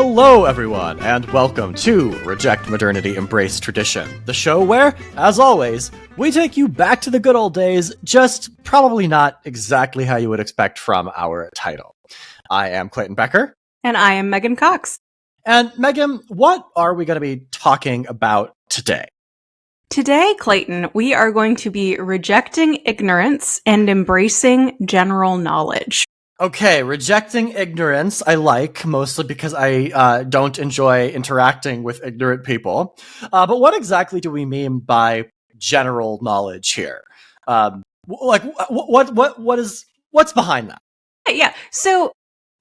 Hello, everyone, and welcome to Reject Modernity, Embrace Tradition, the show where, as always, we take you back to the good old days, just probably not exactly how you would expect from our title. I am Clayton Becker. And I am Megan Cox. And Megan, what are we going to be talking about today? Today, Clayton, we are going to be rejecting ignorance and embracing general knowledge. Okay, rejecting ignorance I like, mostly because I don't enjoy interacting with ignorant people. But what exactly do we mean by general knowledge here? What's behind that? Yeah, so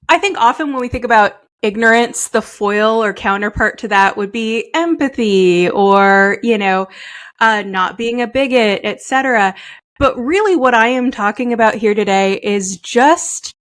I think often when we think about ignorance, the foil or counterpart to that would be empathy or, not being a bigot, etc. But really what I am talking about here today is just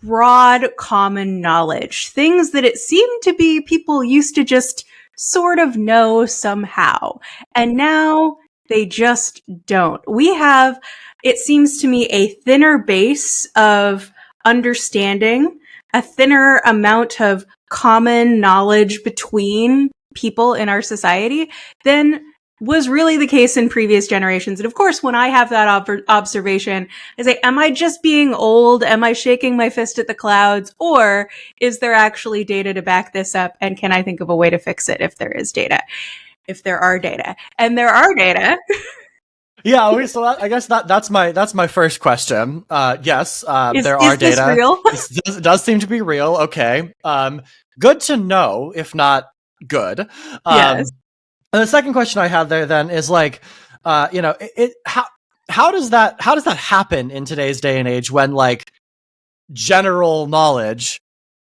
broad common knowledge, things that it seemed to be people used to just sort of know somehow. And now they just don't. We have, it seems to me, a thinner base of understanding, a thinner amount of common knowledge between people in our society than was really the case in previous generations. And of course, when I have that observation, I say, am I just being old? Am I shaking my fist at the clouds? Or is there actually data to back this up? And can I think of a way to fix it if there is data? If there are data. And there are data. Yeah, okay, so I guess that's my first question. Yes, there are data. Is this real? It does seem to be real. Okay. Good to know, if not good. Yes. And the second question I have there then is like, how does that happen in today's day and age when like general knowledge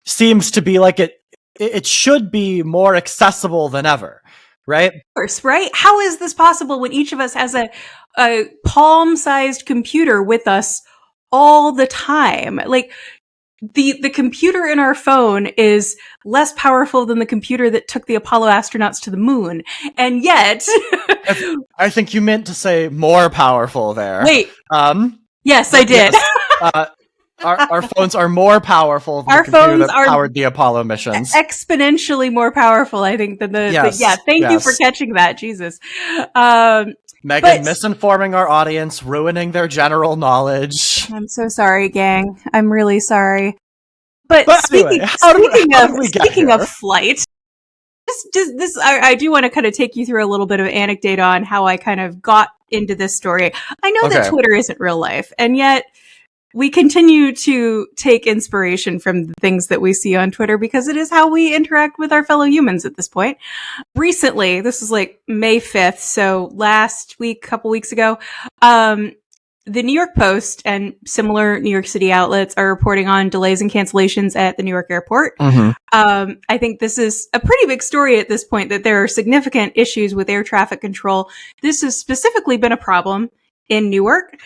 seems to be like it should be more accessible than ever, right? Of course, right? How is this possible when each of us has a palm-sized computer with us all the time? Like, the computer in our phone is less powerful than the computer that took the Apollo astronauts to the moon. And yet... I think you meant to say more powerful there. Wait. Yes, I did. Yes. Our phones are more powerful than the computer that powered the Apollo missions. Exponentially more powerful, I think, than thank you for catching that, Jesus. Megan, misinforming our audience, ruining their general knowledge. I'm so sorry, gang. I'm really sorry. But anyway, speaking of flight, I do want to kind of take you through a little bit of anecdote on how I kind of got into this story. I know that Twitter isn't real life, and yet we continue to take inspiration from the things that we see on Twitter because it is how we interact with our fellow humans at this point. Recently, this is like May 5th, so last week, couple weeks ago, the New York Post and similar New York City outlets are reporting on delays and cancellations at the New York airport. Mm-hmm. I think this is a pretty big story at this point, that there are significant issues with air traffic control. This has specifically been a problem in Newark.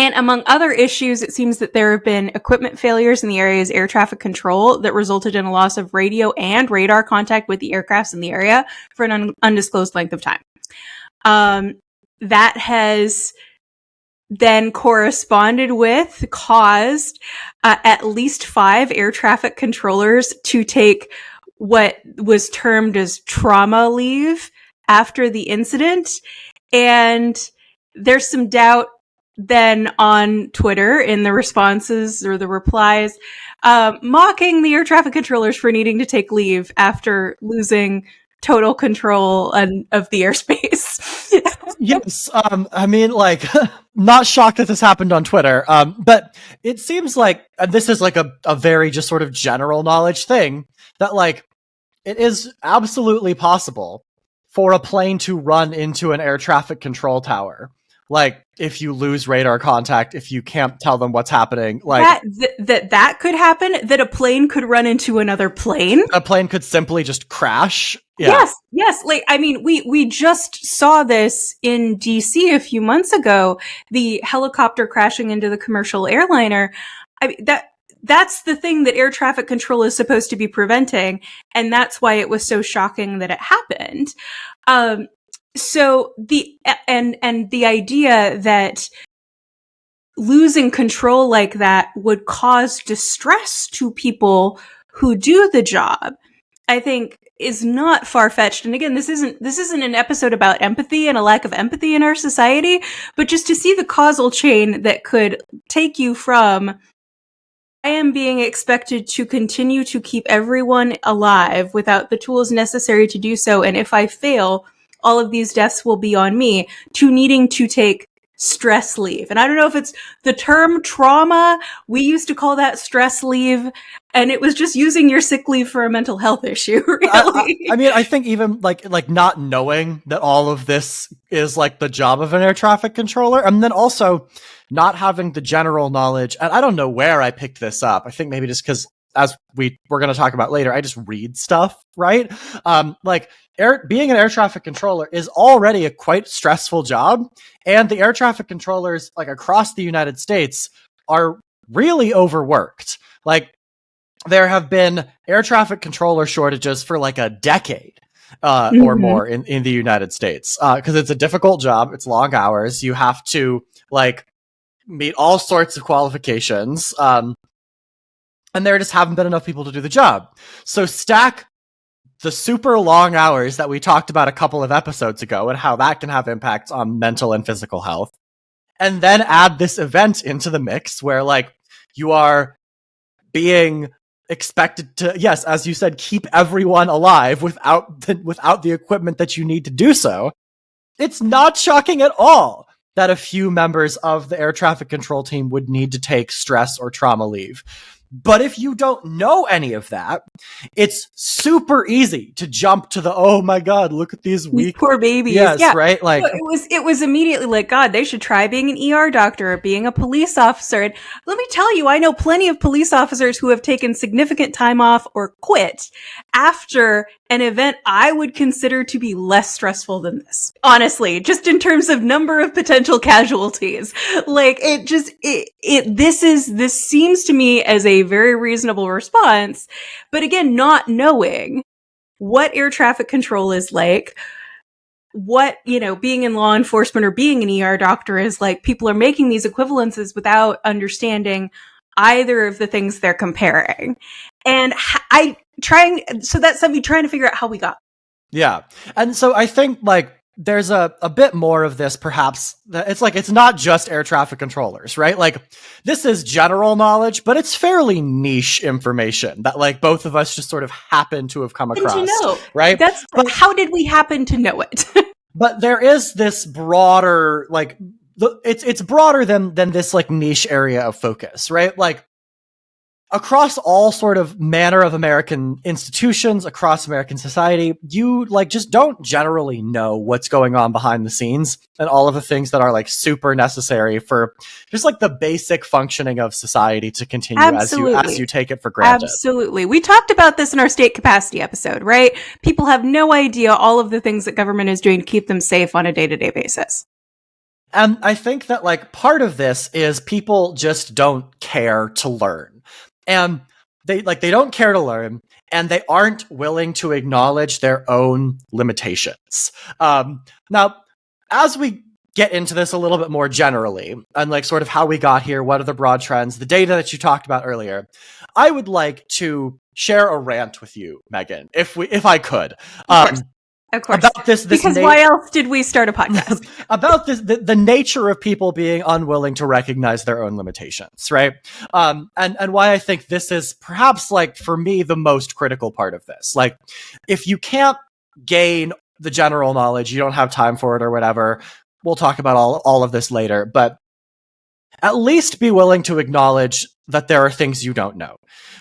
And among other issues, it seems that there have been equipment failures in the area's air traffic control that resulted in a loss of radio and radar contact with the aircrafts in the area for an undisclosed length of time. That has then caused at least 5 air traffic controllers to take what was termed as trauma leave after the incident. And there's some doubt then on Twitter in the responses or the replies, mocking the air traffic controllers for needing to take leave after losing total control of the airspace. Yes, I mean, like, not shocked that this happened on Twitter, but it seems like, and this is like a very just sort of general knowledge thing, that like, it is absolutely possible for a plane to run into an air traffic control tower. Like, if you lose radar contact, if you can't tell them what's happening, like that could happen, that a plane could run into another plane. A plane could simply just crash. Yeah. Yes. Like, I mean, we just saw this in DC a few months ago, the helicopter crashing into the commercial airliner. I mean, that's the thing that air traffic control is supposed to be preventing. And that's why it was so shocking that it happened. So the idea that losing control like that would cause distress to people who do the job, I think is not far-fetched. And again, this isn't an episode about empathy and a lack of empathy in our society, but just to see the causal chain that could take you from, I am being expected to continue to keep everyone alive without the tools necessary to do so, and if I fail, all of these deaths will be on me, to needing to take stress leave. And I don't know if it's the term trauma, we used to call that stress leave, and it was just using your sick leave for a mental health issue, really. I mean, I think even like not knowing that all of this is like the job of an air traffic controller, and then also not having the general knowledge. And I don't know where I picked this up. I think maybe just because, as we're going to talk about later, I just read stuff, right? Like being an air traffic controller is already a quite stressful job, and the air traffic controllers like across the United States are really overworked. Like there have been air traffic controller shortages for like a decade or more in the United States because it's a difficult job. It's long hours. You have to like meet all sorts of qualifications. And there just haven't been enough people to do the job. So stack the super long hours that we talked about a couple of episodes ago and how that can have impacts on mental and physical health. And then add this event into the mix where like you are being expected to, yes, as you said, keep everyone alive without the equipment that you need to do so. It's not shocking at all that a few members of the air traffic control team would need to take stress or trauma leave. But if you don't know any of that, it's super easy to jump to the, oh my God, look at these weak poor babies. Yes, yeah. Right? Like it was immediately like, God, they should try being an ER doctor or being a police officer. And let me tell you, I know plenty of police officers who have taken significant time off or quit after an event I would consider to be less stressful than this. Honestly, just in terms of number of potential casualties. Like this seems to me as a very reasonable response. But again, not knowing what air traffic control is like, what, being in law enforcement or being an ER doctor is like, people are making these equivalences without understanding either of the things they're comparing. And so that's something trying to figure out how we got. Yeah. And so I think like there's a bit more of this perhaps. It's like, it's not just air traffic controllers, right? Like this is general knowledge, but it's fairly niche information that like both of us just sort of happen to have come across, right? But how did we happen to know it? But there is this broader, like it's broader than this like niche area of focus, right? Like across all sort of manner of American institutions, across American society, you like just don't generally know what's going on behind the scenes and all of the things that are like super necessary for just like the basic functioning of society to continue as you take it for granted. Absolutely. We talked about this in our state capacity episode, right? People have no idea all of the things that government is doing to keep them safe on a day-to-day basis. And I think that like part of this is people just don't care to learn. And they don't care to learn, and they aren't willing to acknowledge their own limitations. Now, as we get into this a little bit more generally, and like sort of how we got here, what are the broad trends, the data that you talked about earlier, I would like to share a rant with you, Megan, if I could. Of course. About this because why else did we start a podcast? About this, the nature of people being unwilling to recognize their own limitations, right? And why I think this is perhaps like for me the most critical part of this. Like, if you can't gain the general knowledge, you don't have time for it or whatever. We'll talk about all of this later, but at least be willing to acknowledge that there are things you don't know,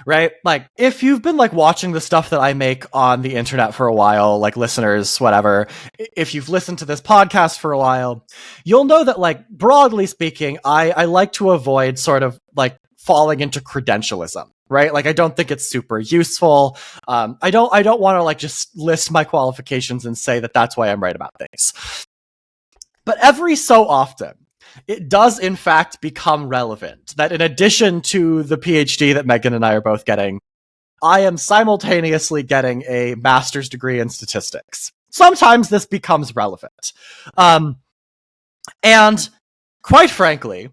right? Like, if you've been like watching the stuff that I make on the internet for a while, like listeners, whatever, if you've listened to this podcast for a while, you'll know that like, broadly speaking, I like to avoid sort of like falling into credentialism, right? Like, I don't think it's super useful. I don't want to like just list my qualifications and say that that's why I'm right about things. But every so often, it does in fact become relevant that in addition to the PhD that Megan and I are both getting, I am simultaneously getting a master's degree in statistics. Sometimes this becomes relevant. And quite frankly,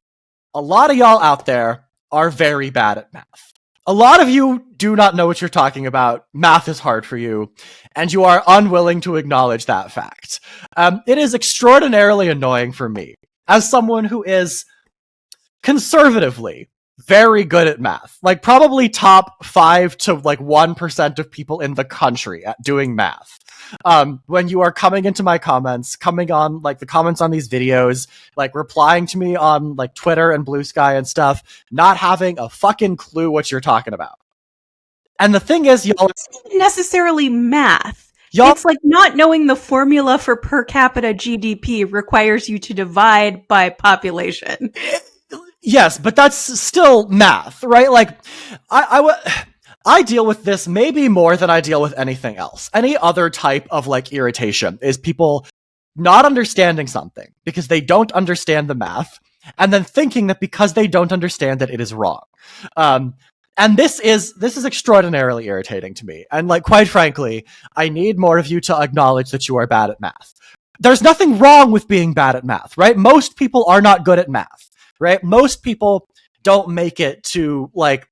a lot of y'all out there are very bad at math. A lot of you do not know what you're talking about. Math is hard for you, and you are unwilling to acknowledge that fact. It is extraordinarily annoying for me, as someone who is conservatively very good at math, like probably top 5 to like 1% of people in the country at doing math. When you are coming into my comments, coming on like the comments on these videos, like replying to me on like Twitter and Blue Sky and stuff, not having a fucking clue what you're talking about. And the thing is, y'all, It's not necessarily math. y'all, It's like not knowing the formula for per capita GDP requires you to divide by population. yes, but that's still math, right? Like, I deal with this maybe more than I deal with anything else. Any other type of like irritation is people not understanding something because they don't understand the math, and then thinking that because they don't understand it, it is wrong. And this is extraordinarily irritating to me. And like, quite frankly, I need more of you to acknowledge that you are bad at math. There's nothing wrong with being bad at math, right? Most people are not good at math, right? Most people don't make it to like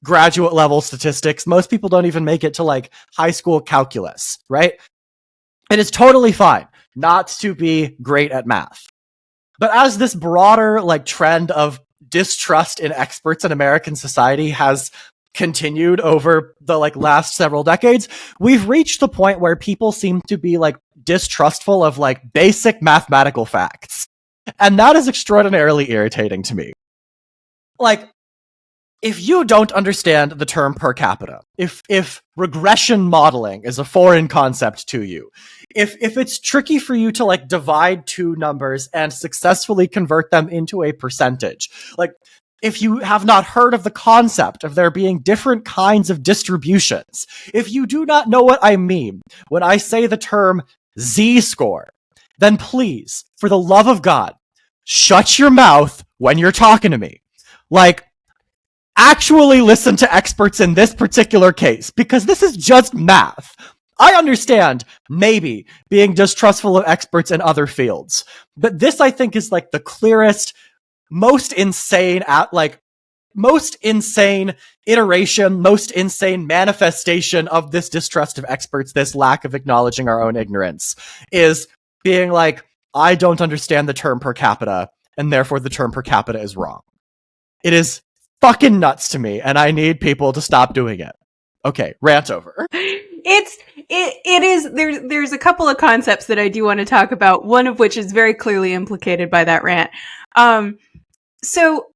graduate level statistics. Most people don't even make it to like high school calculus, right? It is totally fine not to be great at math. But as this broader like trend of distrust in experts in American society has continued over the like last several decades, we've reached the point where people seem to be like distrustful of like basic mathematical facts. And that is extraordinarily irritating to me. Like, if you don't understand the term per capita, if regression modeling is a foreign concept to you, if it's tricky for you to like divide two numbers and successfully convert them into a percentage, like if you have not heard of the concept of there being different kinds of distributions, if you do not know what I mean when I say the term z-score, then please, for the love of God, shut your mouth when you're talking to me. Like, actually listen to experts in this particular case, because this is just math. I understand, maybe, being distrustful of experts in other fields, but this, I think, is like the clearest, most insane iteration, most insane manifestation of this distrust of experts, this lack of acknowledging our own ignorance, is being like, I don't understand the term per capita, and therefore the term per capita is wrong. It is fucking nuts to me, and I need people to stop doing it. Okay, rant over. It is there's a couple of concepts that I do want to talk about, one of which is very clearly implicated by that rant. So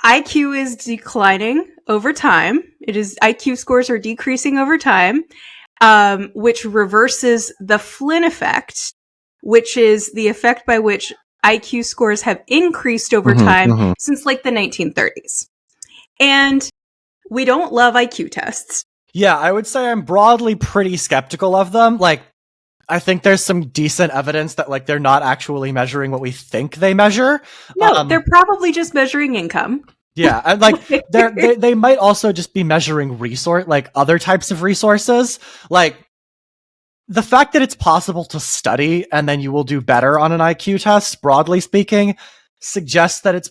IQ is declining over time. IQ scores are decreasing over time, which reverses the Flynn effect, which is the effect by which IQ scores have increased over time since like the 1930s. And we don't love IQ tests. Yeah, I would say I'm broadly pretty skeptical of them. Like, I think there's some decent evidence that like they're not actually measuring what we think they measure. No, they're probably just measuring income. Yeah, and like they might also just be measuring other types of resources. Like, the fact that it's possible to study and then you will do better on an IQ test, broadly speaking, suggests that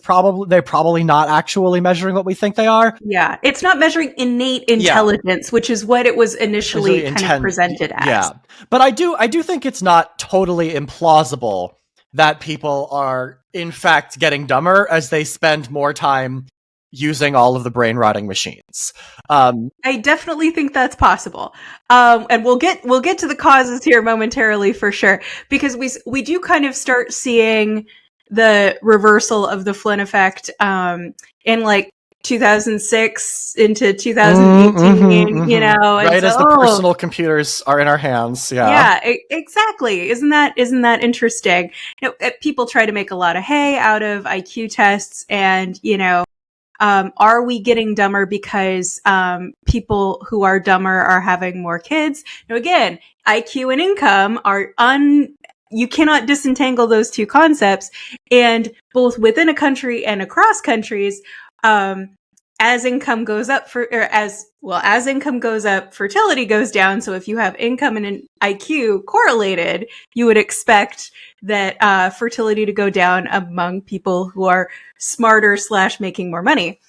they're probably not actually measuring what we think they are. Yeah, it's not measuring innate intelligence, which is what it was initially kind of presented as. Yeah, but I do think it's not totally implausible that people are in fact getting dumber as they spend more time using all of the brain rotting machines. I definitely think that's possible. And we'll get to the causes here momentarily for sure, because we do kind of start seeing the reversal of the Flynn effect in like 2006 into 2018, you know, right, as the personal computers are in our hands. Yeah, exactly. Isn't that interesting? You know, people try to make a lot of hay out of IQ tests, and you know, are we getting dumber because people who are dumber are having more kids? Now, again, IQ and income are you cannot disentangle those two concepts, and both within a country and across countries, as income goes up as income goes up, fertility goes down. So if you have income and an IQ correlated, you would expect that fertility to go down among people who are smarter / making more money.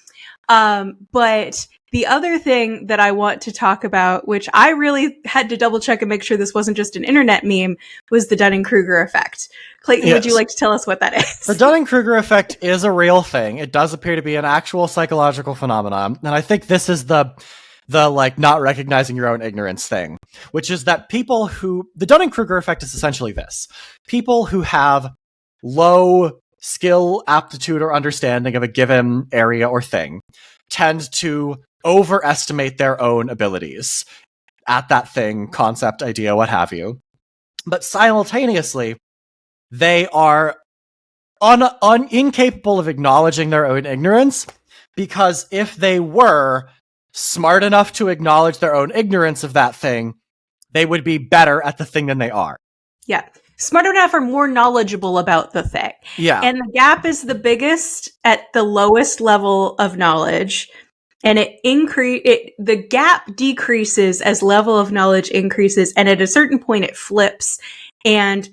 But The other thing that I want to talk about, which I really had to double check and make sure this wasn't just an internet meme, was the Dunning-Kruger effect. Clayton, would you like to tell us what that is? The Dunning-Kruger effect is a real thing. It does appear to be an actual psychological phenomenon. And I think this is the like not recognizing your own ignorance thing, which is that the Dunning-Kruger effect is essentially this. People who have low skill, aptitude, or understanding of a given area or thing tend to overestimate their own abilities at that thing, concept, idea, what have you. But simultaneously, they are incapable of acknowledging their own ignorance, because if they were smart enough to acknowledge their own ignorance of that thing, they would be better at the thing than they are. Yeah. Smart enough or more knowledgeable about the thing. Yeah. And the gap is the biggest at the lowest level of knowledge. And the gap decreases as level of knowledge increases. And at a certain point, it flips. And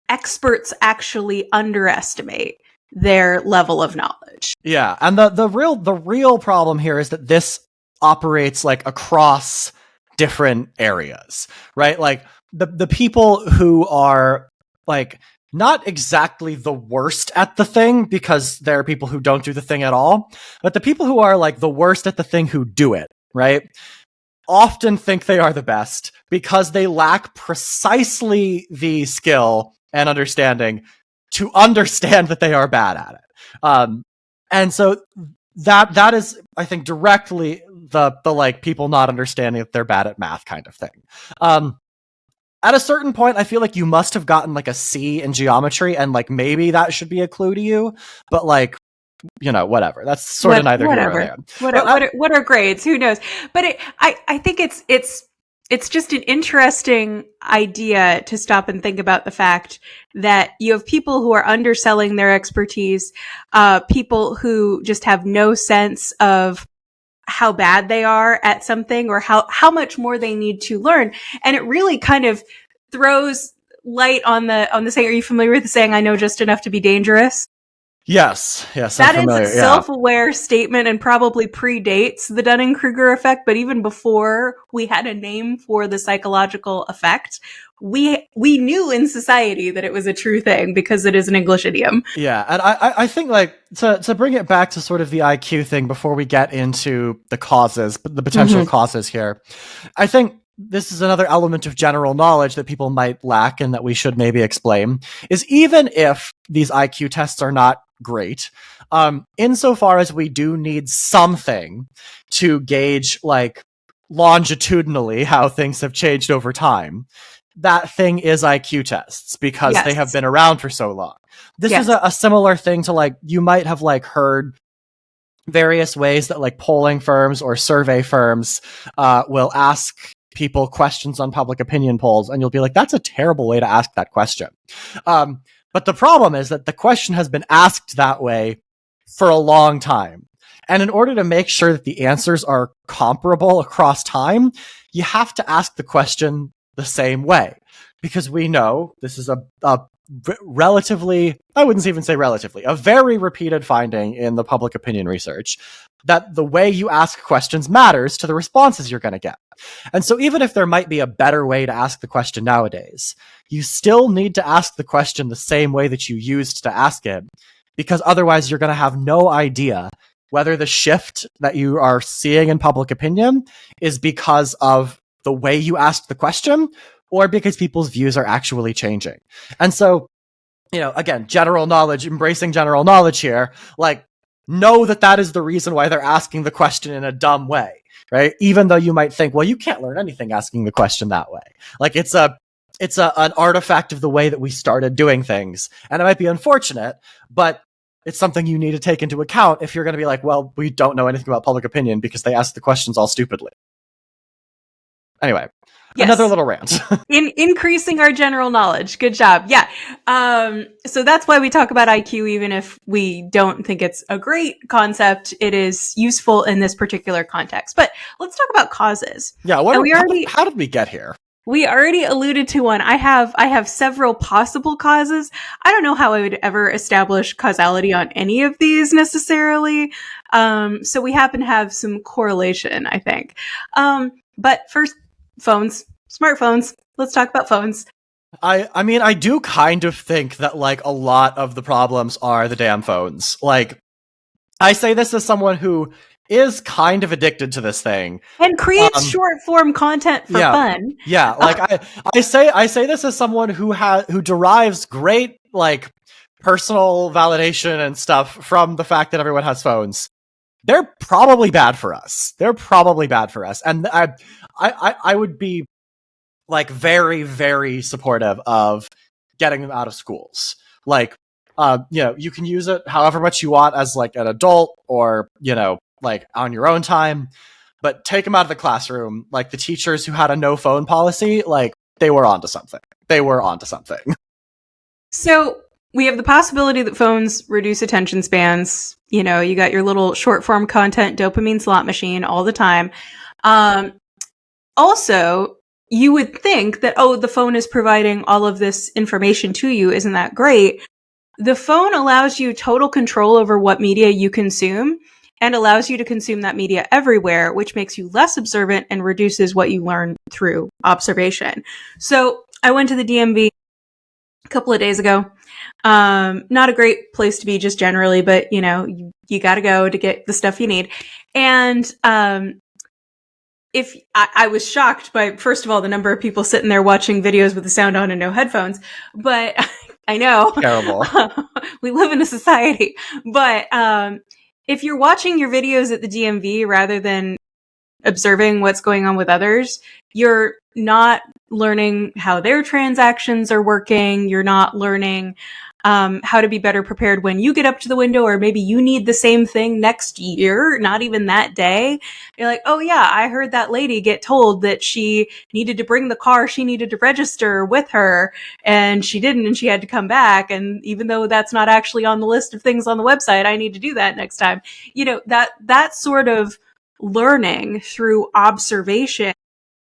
experts actually underestimate their level of knowledge. Yeah. And the real problem here is that this operates like across different areas, right? Like the people who are like not exactly the worst at the thing, because there are people who don't do the thing at all, but the people who are like the worst at the thing who do it, right, often think they are the best because they lack precisely the skill and understanding to understand that they are bad at it. And so that is, I think, directly the like people not understanding that they're bad at math kind of thing. At a certain point, I feel like you must have gotten like a C in geometry, and like maybe that should be a clue to you. But like, you know, whatever. That's sort of neither here nor there. What are grades? Who knows? But I think it's just an interesting idea to stop and think about the fact that you have people who are underselling their expertise, people who just have no sense of how bad they are at something or how much more they need to learn. And it really kind of throws light on the saying. Are you familiar with the saying, "I know just enough to be dangerous"? Yes. That is a self-aware statement and probably predates the Dunning-Kruger effect. But even before we had a name for the psychological effect, we knew in society that it was a true thing because it is an English idiom. Yeah, and I think like to bring it back to sort of the IQ thing before we get into the causes, the potential causes here, I think this is another element of general knowledge that people might lack and that we should maybe explain, is even if these IQ tests are not great, insofar as we do need something to gauge like longitudinally how things have changed over time, that thing is IQ tests, because they have been around for so long. This is a similar thing to like, you might have like heard various ways that like polling firms or survey firms will ask people questions on public opinion polls, and you'll be like, that's a terrible way to ask that question. But the problem is that the question has been asked that way for a long time. And in order to make sure that the answers are comparable across time, you have to ask the question the same way. Because we know this is a relatively, I wouldn't even say relatively, a very repeated finding in the public opinion research, that the way you ask questions matters to the responses you're going to get. And so even if there might be a better way to ask the question nowadays, you still need to ask the question the same way that you used to ask it, because otherwise you're going to have no idea whether the shift that you are seeing in public opinion is because of the way you asked the question or because people's views are actually changing. And so, you know, again, general knowledge, embracing general knowledge here, like, know that that is the reason why they're asking the question in a dumb way, right? Even though you might think, well, you can't learn anything asking the question that way. Like, it's an artifact of the way that we started doing things. And it might be unfortunate, but it's something you need to take into account if you're going to be like, well, we don't know anything about public opinion because they ask the questions all stupidly. Anyway, another little rant. Increasing our general knowledge. Good job. Yeah. So that's why we talk about IQ, even if we don't think it's a great concept. It is useful in this particular context. But let's talk about causes. Yeah. How did we get here? We already alluded to one. I have several possible causes. I don't know how I would ever establish causality on any of these necessarily. So we happen to have some correlation, I think. But first, phones, smartphones. Let's talk about phones. I mean, I do kind of think that, like, a lot of the problems are the damn phones. Like, I say this as someone who is kind of addicted to this thing. And creates short form content for fun. Yeah, like I say this as someone who derives great, like, personal validation and stuff from the fact that everyone has phones. They're probably bad for us. And I would be, like, very, very supportive of getting them out of schools. Like, you can use it however much you want as, like, an adult, or, like, on your own time, but take them out of the classroom. Like, the teachers who had a no phone policy, like, they were onto something. So we have the possibility that phones reduce attention spans. You got your little short form content dopamine slot machine all the time. Also, you would think that, the phone is providing all of this information to you. Isn't that great? The phone allows you total control over what media you consume and allows you to consume that media everywhere, which makes you less observant and reduces what you learn through observation. So I went to the DMV a couple of days ago. Not a great place to be just generally, but you got to go to get the stuff you need. And if I was shocked by, first of all, the number of people sitting there watching videos with the sound on and no headphones, but I know Terrible. We live in a society, but if you're watching your videos at the DMV rather than observing what's going on with others, you're not learning how their transactions are working. You're not learning how to be better prepared when you get up to the window, or maybe you need the same thing next year, not even that day. You're like, oh yeah, I heard that lady get told that she needed to bring the car she needed to register with her, and she didn't, and she had to come back. And even though that's not actually on the list of things on the website, I need to do that next time. That sort of learning through observation,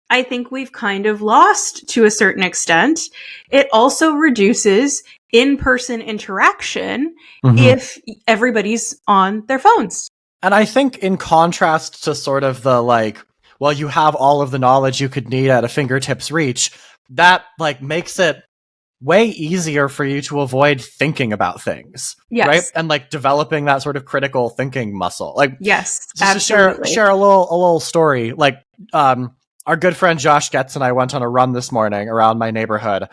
I think we've kind of lost to a certain extent. It also reduces in-person interaction if everybody's on their phones. And I think, in contrast to sort of the, like, well, you have all of the knowledge you could need at a fingertips reach, that, like, makes it way easier for you to avoid thinking about things. Yes. Right? And, like, developing that sort of critical thinking muscle. Like, yes, just absolutely. to share a little story. Like, our good friend Josh Getz and I went on a run this morning around my neighborhood.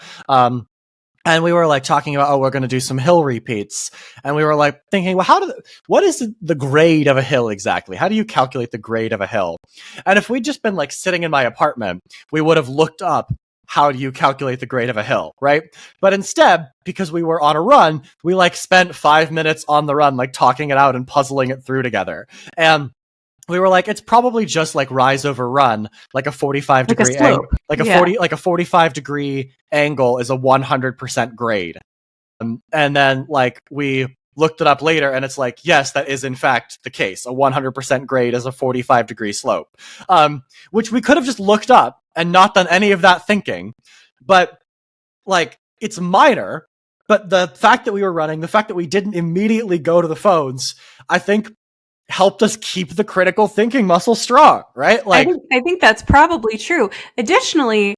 And we were, like, talking about, we're going to do some hill repeats. And we were, like, thinking, well, what is the grade of a hill exactly? How do you calculate the grade of a hill? And if we'd just been, like, sitting in my apartment, we would have looked up, how do you calculate the grade of a hill, right? But instead, because we were on a run, we, like, spent 5 minutes on the run, like, talking it out and puzzling it through together. And we were like, it's probably just like rise over run, like a 45 degree angle, like a 45 degree angle is a 100% grade. And then, like, we looked it up later, and it's like, yes, that is in fact the case. A 100% grade is a 45 degree slope, which we could have just looked up and not done any of that thinking. But, like, it's minor. But the fact that we were running, the fact that we didn't immediately go to the phones, I think helped us keep the critical thinking muscle strong, right? Like, I think that's probably true. Additionally,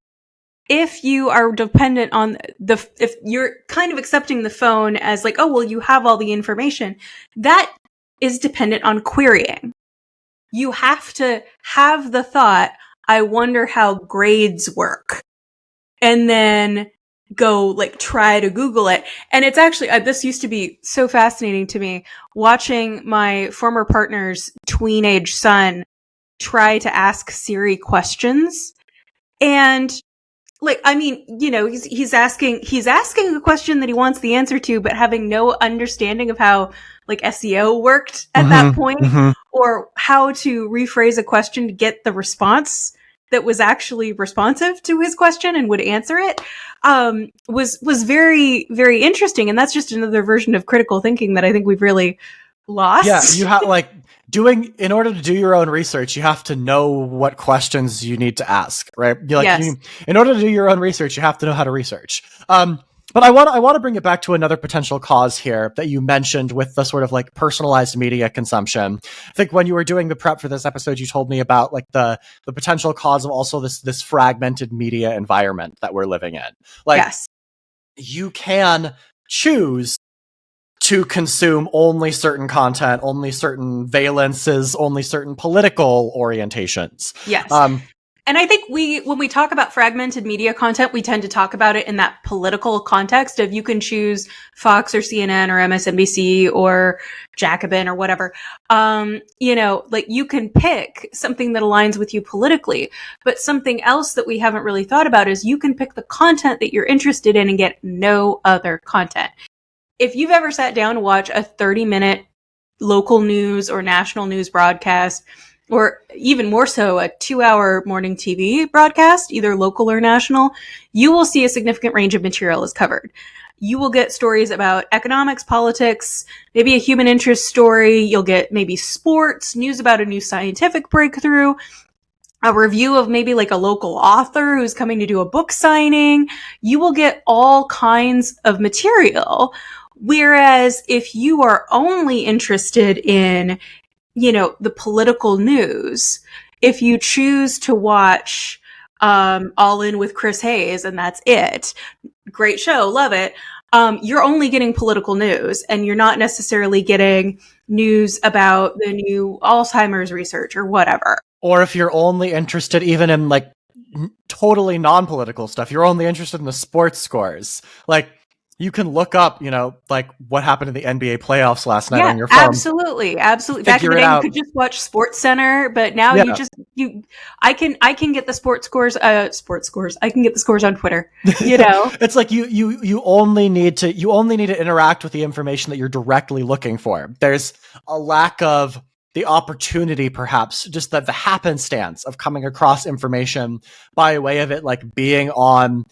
if you are dependent on if you're kind of accepting the phone as like, oh, well, you have all the information, that is dependent on querying. You have to have the thought, I wonder how grades work. And then go, like, try to Google it. And it's actually, this used to be so fascinating to me, watching my former partner's tween-age son try to ask Siri questions. And, like, I mean, he's asking a question that he wants the answer to, but having no understanding of how, like, SEO worked at that point, or how to rephrase a question to get the response that was actually responsive to his question and would answer it, was very, very interesting. And that's just another version of critical thinking that I think we've really lost. Yeah, you have, like, in order to do your own research, you have to know what questions you need to ask, right? You're like, yes. In order to do your own research, you have to know how to research. But I want to bring it back to another potential cause here that you mentioned with the sort of like personalized media consumption. I think when you were doing the prep for this episode, you told me about like the potential cause of also this fragmented media environment that we're living in. Like, Yes. you can choose to consume only certain content, only certain valences, only certain political orientations. Yes. And I think when we talk about fragmented media content, we tend to talk about it in that political context of you can choose Fox or CNN or MSNBC or Jacobin or whatever. Like you can pick something that aligns with you politically, but something else that we haven't really thought about is you can pick the content that you're interested in and get no other content. If you've ever sat down to watch a 30-minute local news or national news broadcast, or even more so, a 2-hour morning TV broadcast, either local or national, you will see a significant range of material is covered. You will get stories about economics, politics, maybe a human interest story. You'll get maybe sports, news about a new scientific breakthrough, a review of maybe like a local author who's coming to do a book signing. You will get all kinds of material. Whereas if you are only interested in the political news, if you choose to watch All In with Chris Hayes and that's it, great show, love it, you're only getting political news and you're not necessarily getting news about the new Alzheimer's research or whatever. Or if you're only interested even in like totally non-political stuff, you're only interested in the sports scores. Like, you can look up, like what happened in the NBA playoffs last night on your phone. Absolutely. Back in the day, you could just watch Sports Center, but now I can get the sports scores. I can get the scores on Twitter. It's like you only need to interact with the information that you're directly looking for. There's a lack of the opportunity, perhaps, just the happenstance of coming across information by way of it, like being on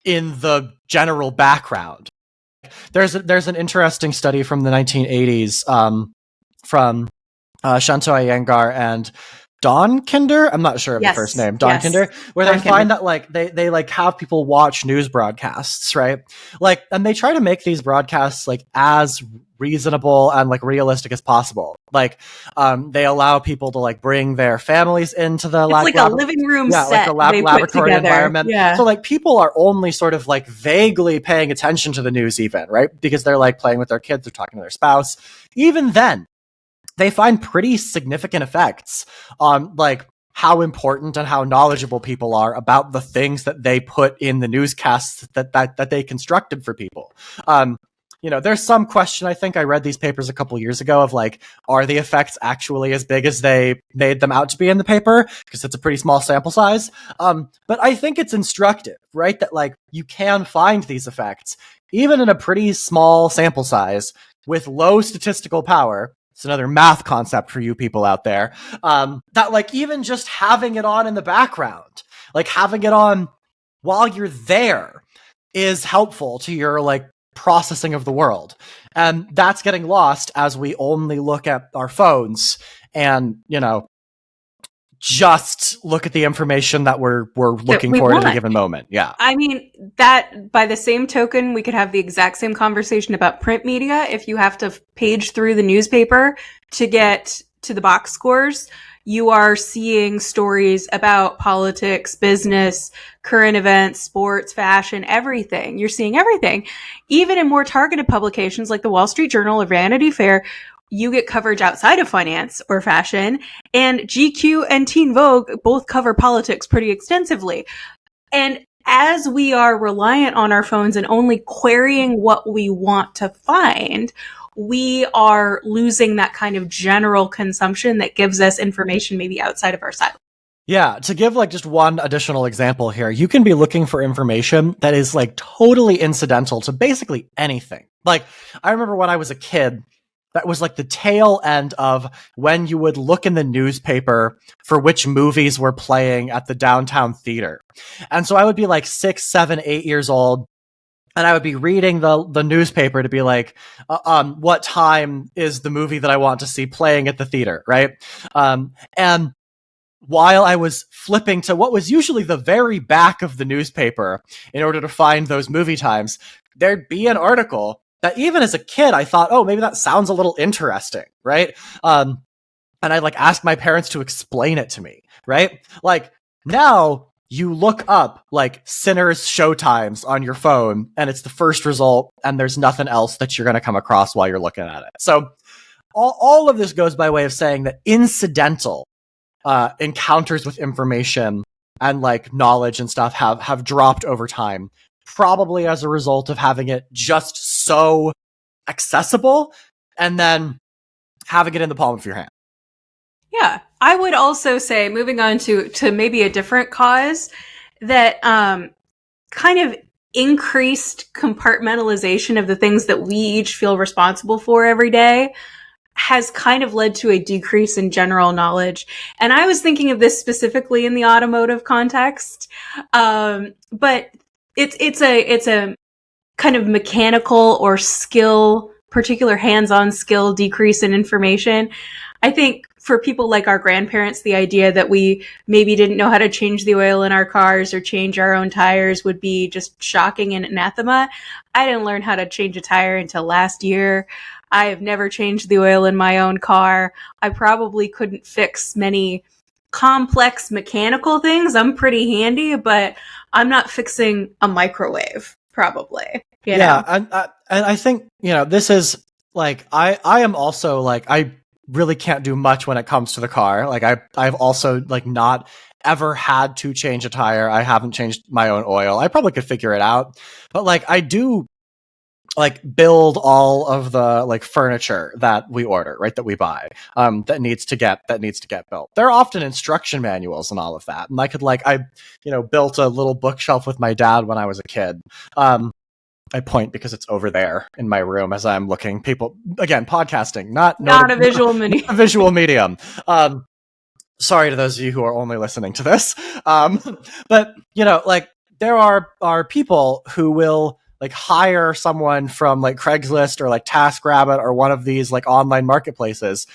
in the general background. There's an interesting study from the 1980s from Shanto Iyengar and Don Kinder. I'm not sure of the first name. Don Kinder, where they find that like they like have people watch news broadcasts, right? Like, and they try to make these broadcasts like as reasonable and like realistic as possible. Like, they allow people to like bring their families into the like a living room set, like a laboratory environment. Yeah. So like people are only sort of like vaguely paying attention to the news, even, right? Because they're like playing with their kids, they're talking to their spouse. Even then, they find pretty significant effects on like how important and how knowledgeable people are about the things that they put in the newscasts that they constructed for people. There's some question, I think I read these papers a couple years ago, of like, are the effects actually as big as they made them out to be in the paper? Because it's a pretty small sample size. But I think it's instructive, right? That like you can find these effects even in a pretty small sample size with low statistical power. It's another math concept for you people out there. That like even just having it on in the background, like having it on while you're there, is helpful to your like processing of the world. And that's getting lost as we only look at our phones and, just look at the information that we're looking for at a given moment. Yeah. I mean, that by the same token, we could have the exact same conversation about print media. If you have to page through the newspaper to get to the box scores, you are seeing stories about politics, business, current events, sports, fashion, everything. You're seeing everything. Even in more targeted publications like the Wall Street Journal or Vanity Fair, you get coverage outside of finance or fashion, and GQ and Teen Vogue both cover politics pretty extensively. And as we are reliant on our phones and only querying what we want to find, we are losing that kind of general consumption that gives us information maybe outside of our silo. Yeah, to give like just one additional example here, you can be looking for information that is like totally incidental to basically anything. Like, I remember when I was a kid, that was like the tail end of when you would look in the newspaper for which movies were playing at the downtown theater. And so I would be like 6, 7, 8 years old, and I would be reading the newspaper to be like, what time is the movie that I want to see playing at the theater, right? And while I was flipping to what was usually the very back of the newspaper in order to find those movie times, there'd be an article that even as a kid, I thought, oh, maybe that sounds a little interesting, right? And I like asked my parents to explain it to me, right? Like now you look up like Sinners showtimes on your phone and it's the first result and there's nothing else that you're going to come across while you're looking at it. So all of this goes by way of saying that incidental encounters with information and like knowledge and stuff have dropped over time, probably as a result of having it just so accessible and then having it in the palm of your hand. Yeah, I would also say, moving on to maybe a different cause, that kind of increased compartmentalization of the things that we each feel responsible for every day has kind of led to a decrease in general knowledge. And I was thinking of this specifically in the automotive context, but it's a kind of mechanical or skill, particular hands-on skill decrease in information. I think for people like our grandparents, the idea that we maybe didn't know how to change the oil in our cars or change our own tires would be just shocking and anathema. I didn't learn how to change a tire until last year. I have never changed the oil in my own car. I probably couldn't fix many complex mechanical things. I'm pretty handy, but I'm not fixing a microwave, probably. You know? And I think, this is like, I am also like, I really can't do much when it comes to the car. Like I've also like not ever had to change a tire. I haven't changed my own oil. I probably could figure it out, but like I do like build all of the like furniture that we order, right? That we buy, that needs to get built. There are often instruction manuals and all of that. And I could like, I built a little bookshelf with my dad when I was a kid. I point because it's over there in my room as I'm looking. People, again, podcasting, not a visual medium. Not a visual medium. Sorry to those of you who are only listening to this. But like there are people who will like hire someone from like Craigslist or like TaskRabbit or one of these like online marketplaces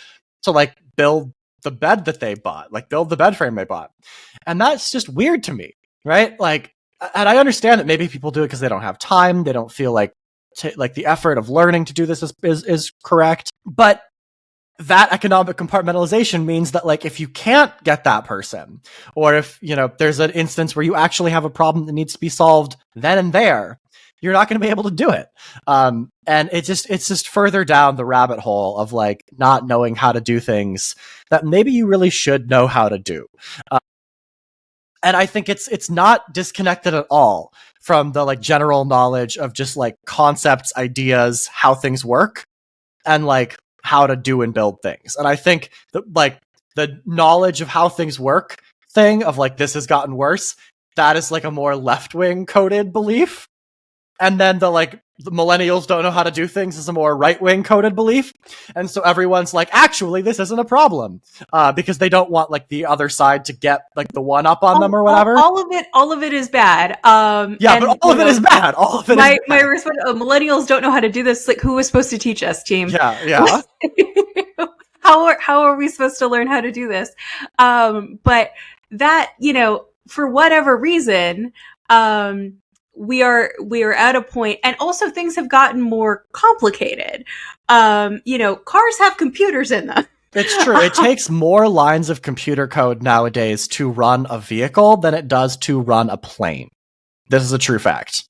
to like build the bed that they bought, like build the bed frame they bought. And that's just weird to me, right? Like, and I understand that maybe people do it because they don't have time. They don't feel like like the effort of learning to do this is correct. But that economic compartmentalization means that like if you can't get that person, or if there's an instance where you actually have a problem that needs to be solved then and there, you're not going to be able to do it. And it's just further down the rabbit hole of like not knowing how to do things that maybe you really should know how to do. And I think it's not disconnected at all from the like general knowledge of just like concepts, ideas, how things work, and like how to do and build things. And I think that like the knowledge of how things work thing of like this has gotten worse, that is like a more left-wing coded belief. And then the millennials don't know how to do things is a more right-wing coded belief. And so everyone's like, actually, this isn't a problem, because they don't want like the other side to get like the one up on them or whatever. All of it is bad. Yeah, but all of it is bad. All of it is bad. My response, millennials don't know how to do this. Like, who was supposed to teach us, team? Yeah. How are we supposed to learn how to do this? But that, for whatever reason, we are at a point, and also things have gotten more complicated. Cars have computers in them. It's true. It takes more lines of computer code nowadays to run a vehicle than it does to run a plane. This is a true fact.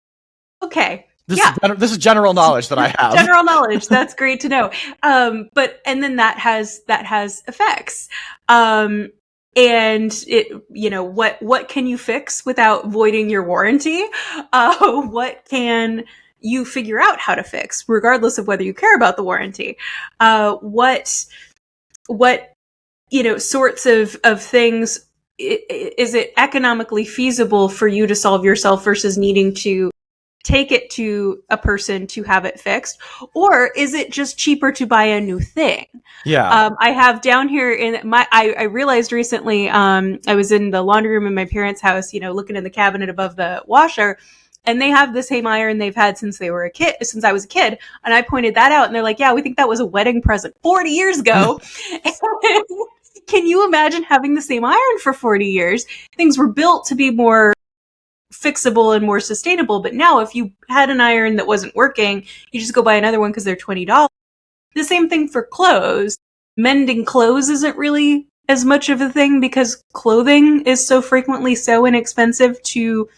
Okay. This is general knowledge that I have. General knowledge. That's great to know. But then that has effects. And it, what can you fix without voiding your warranty? What can you figure out how to fix, regardless of whether you care about the warranty? What sorts of things is it economically feasible for you to solve yourself versus needing to take it to a person to have it fixed? Or is it just cheaper to buy a new thing? Yeah. I have down here in I realized recently, I was in the laundry room in my parents' house, looking in the cabinet above the washer, and they have the same iron they've had since I was a kid. And I pointed that out and they're like, yeah, we think that was a wedding present 40 years ago. can you imagine having the same iron for 40 years? Things were built to be more fixable and more sustainable. But now if you had an iron that wasn't working, you just go buy another one because they're $20. The same thing for clothes. Mending clothes isn't really as much of a thing because clothing is so frequently so inexpensive to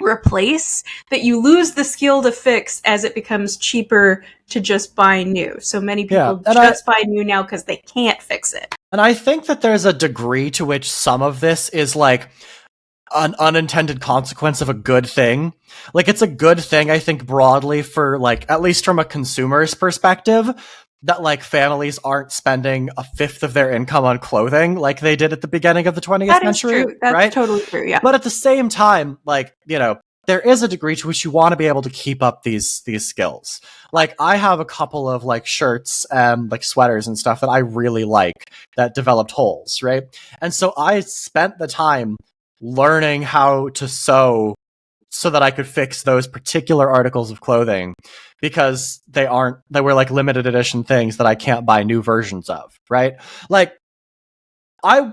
replace that you lose the skill to fix as it becomes cheaper to just buy new. So many people just buy new now because they can't fix it. And I think that there's a degree to which some of this is like an unintended consequence of a good thing. Like, it's a good thing, I think, broadly for, like, at least from a consumer's perspective, that, like, families aren't spending a fifth of their income on clothing like they did at the beginning of the 20th century. True. That's right? Totally true, yeah. But at the same time, like, you know, there is a degree to which you want to be able to keep up these skills. Like, I have a couple of, like, shirts and, like, sweaters and stuff that I really like that developed holes, right? And so I spent the time learning how to sew so that I could fix those particular articles of clothing, because they were like limited edition things that I can't buy new versions of, right? Like, I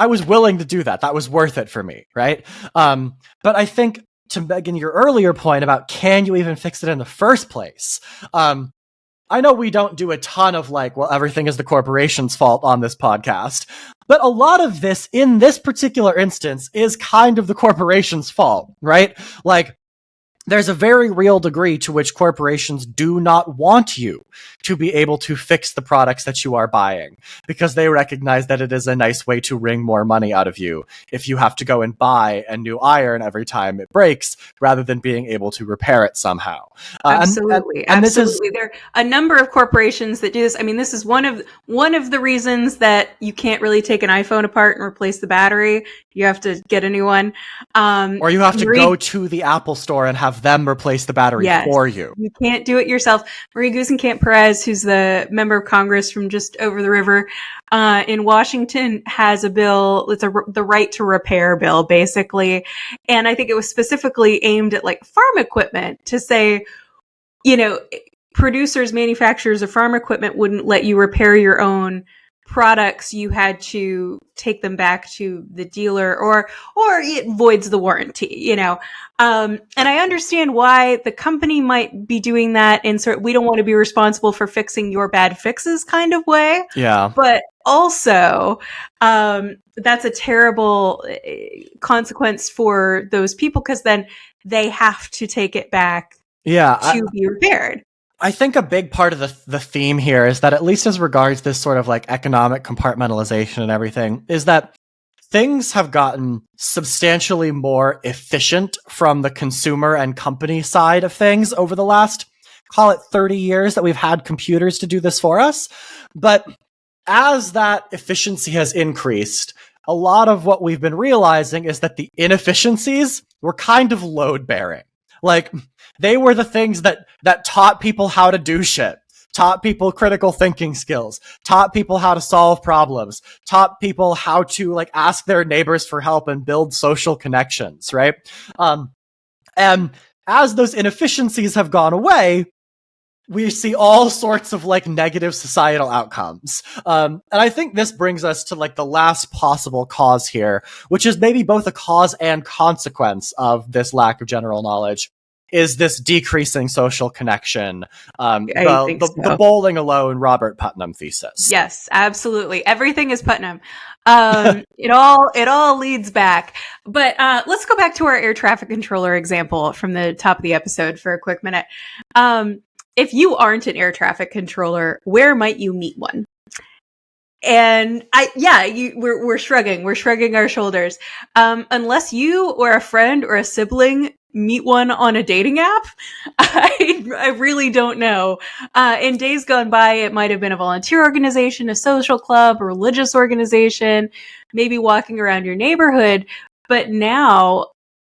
was willing to do that. That was worth it for me, right? But I think, to Megan, your earlier point about can you even fix it in the first place? I know we don't do a ton of, like, well, everything is the corporation's fault on this podcast, but a lot of this, in this particular instance, is kind of the corporation's fault, right? Like, there's a very real degree to which corporations do not want you to be able to fix the products that you are buying, because they recognize that it is a nice way to wring more money out of you if you have to go and buy a new iron every time it breaks, rather than being able to repair it somehow. Absolutely. Absolutely. There are a number of corporations that do this. I mean, this is one of the reasons that you can't really take an iPhone apart and replace the battery. You have to get a new one. Or you have to go to the Apple store and have them replace the battery for you. You can't do it yourself. Marie Gluesenkamp-Perez, who's the member of Congress from just over the river in Washington, has a bill. It's the right to repair bill, basically. And I think it was specifically aimed at, like, farm equipment, to say, you know, producers, manufacturers of farm equipment wouldn't let you repair your own products. You had to take them back to the dealer, or it voids the warranty, you know. And I understand why the company might be doing that in we don't want to be responsible for fixing your bad fixes kind of way. Yeah. But also, that's a terrible consequence for those people, because then they have to take it back to be repaired. I think a big part of the theme here is that, at least as regards this sort of, like, economic compartmentalization and everything, is that things have gotten substantially more efficient from the consumer and company side of things over the last, call it 30 years that we've had computers to do this for us. But as that efficiency has increased, a lot of what we've been realizing is that the inefficiencies were kind of load-bearing. Like, they were the things that taught people how to do shit, taught people critical thinking skills, taught people how to solve problems, taught people how to, like, ask their neighbors for help and build social connections, right? And as those inefficiencies have gone away, we see all sorts of, like, negative societal outcomes. And I think this brings us to, like, the last possible cause here, which is maybe both a cause and consequence of this lack of general knowledge, is this decreasing social connection. The bowling alone Robert Putnam thesis. Yes, absolutely. Everything is Putnam. It all leads back. But let's go back to our air traffic controller example from the top of the episode for a quick minute. If you aren't an air traffic controller, where might you meet one? And we're shrugging our shoulders. Unless you or a friend or a sibling meet one on a dating app, I really don't know. In days gone by, it might have been a volunteer organization, a social club, a religious organization, maybe walking around your neighborhood. But now,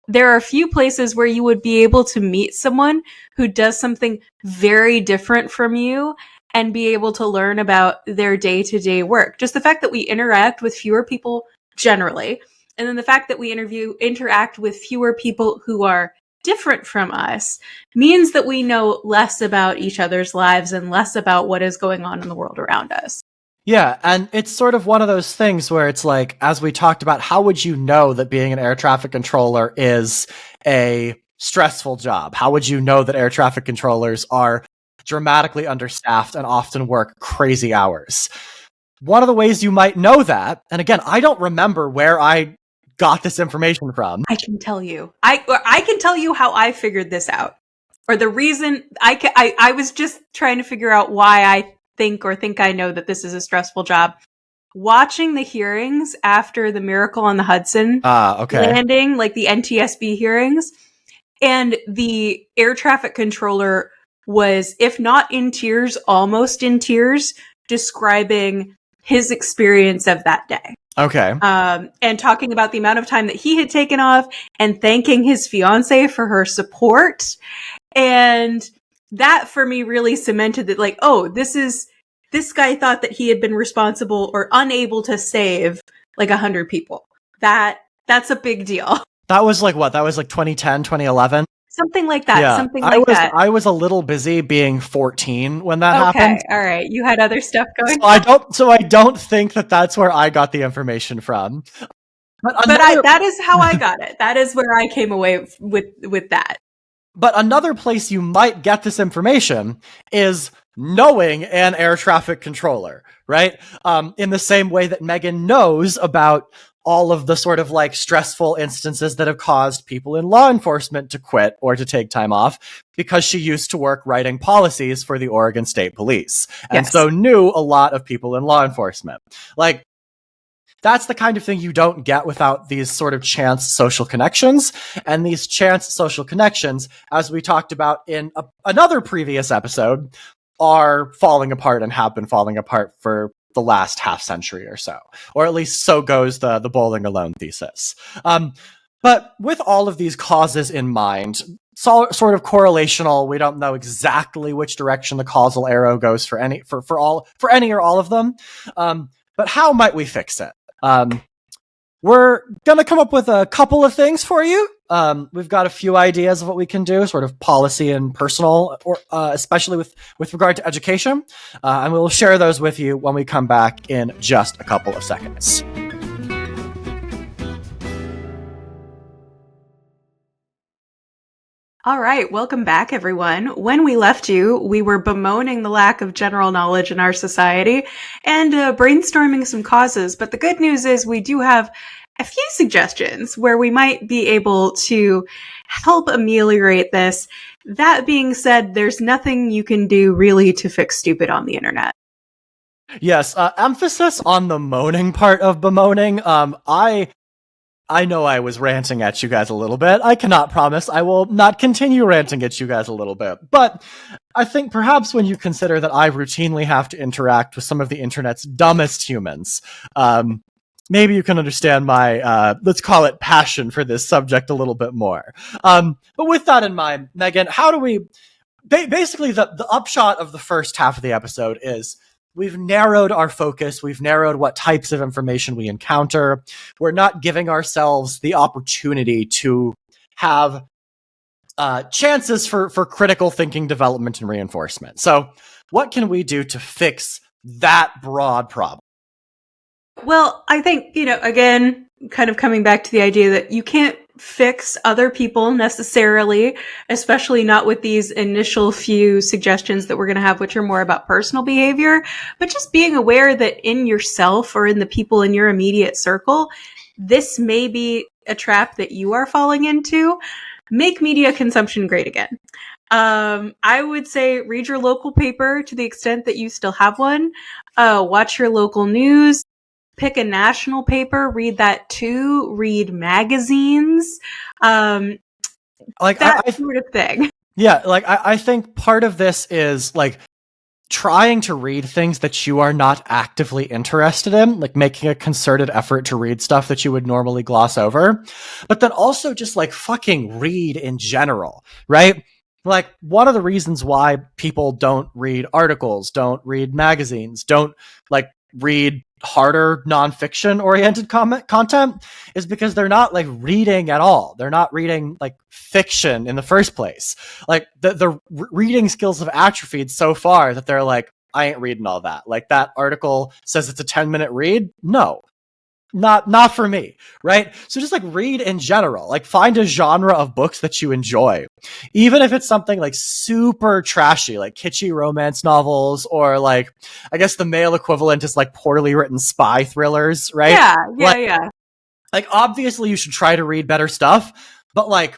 there are a few places where you would be able to meet someone who does something very different from you and be able to learn about their day-to-day work. Just the fact that we interact with fewer people generally, and then the fact that we interact with fewer people who are different from us, means that we know less about each other's lives and less about what is going on in the world around us. Yeah, and it's sort of one of those things where it's like, as we talked about, how would you know that being an air traffic controller is a stressful job? How would you know that air traffic controllers are dramatically understaffed and often work crazy hours? One of the ways you might know that, and again, I don't remember where I got this information from. I can tell you. I can tell you how I figured this out. Or the reason I was just trying to figure out why I think I know that this is a stressful job. Watching the hearings after the Miracle on the Hudson Okay. landing, like the NTSB hearings, and the air traffic controller was, if not in tears, almost in tears, describing his experience of that day. Okay. And talking about the amount of time that he had taken off and thanking his fiance for her support. And that for me really cemented that, like, oh, this guy thought that he had been responsible or unable to save like 100 people. That's a big deal. That was like what? That was like 2010, 2011? Something like that. Yeah, Something like that. I was a little busy being 14 when that happened. All right. You had other stuff going. So I don't think that that's where I got the information from. But that is how I got it. That is where I came away with that. But another place you might get this information is knowing an air traffic controller, right? In the same way that Megan knows about all of the sort of like stressful instances that have caused people in law enforcement to quit or to take time off, because she used to work writing policies for the Oregon State Police. And Yes. so knew a lot of people in law enforcement. Like, that's the kind of thing you don't get without these sort of chance social connections. And these chance social connections, as we talked about in another previous episode, are falling apart and have been falling apart for the last half century or so. Or at least so goes the bowling alone thesis. But with all of these causes in mind, sort of correlational, we don't know exactly which direction the causal arrow goes for any or all of them. But how might we fix it? We're going to come up with a couple of things for you. We've got a few ideas of what we can do, sort of policy and personal, or especially with regard to education. And we'll share those with you when we come back in just a couple of seconds. All right, welcome back, everyone. When we left you, we were bemoaning the lack of general knowledge in our society and brainstorming some causes. But the good news is we do have a few suggestions where we might be able to help ameliorate this. That being said, there's nothing you can do really to fix stupid on the internet. Yes, emphasis on the moaning part of bemoaning. I know I was ranting at you guys a little bit. I cannot promise I will not continue ranting at you guys a little bit. But I think perhaps when you consider that I routinely have to interact with some of the internet's dumbest humans, maybe you can understand my, let's call it passion for this subject a little bit more. But with that in mind, Megan, how do we... Basically, the upshot of the first half of the episode is... we've narrowed our focus. We've narrowed what types of information we encounter. We're not giving ourselves the opportunity to have chances for critical thinking, development, and reinforcement. So what can we do to fix that broad problem? Well, I think, again, kind of coming back to the idea that you can't fix other people necessarily, especially not with these initial few suggestions that we're going to have, which are more about personal behavior, but just being aware that in yourself or in the people in your immediate circle, this may be a trap that you are falling into. Make media consumption great again. I would say read your local paper to the extent that you still have one. Watch your local news. Pick a national paper, read that too, read magazines, like that sort of thing. Yeah, like I think part of this is like trying to read things that you are not actively interested in, like making a concerted effort to read stuff that you would normally gloss over, but then also just like fucking read in general, right? Like one of the reasons why people don't read articles, don't read magazines, don't like read harder nonfiction oriented content is because they're not like reading at all. They're not reading like fiction in the first place. Like the reading skills have atrophied so far that they're like, I ain't reading all that. Like, that article says it's a 10-minute read. No, not for me, right? So just like read in general, like find a genre of books that you enjoy, even if it's something like super trashy, like kitschy romance novels, or like, I guess the male equivalent is like poorly written spy thrillers, right? Yeah. Like obviously you should try to read better stuff, but like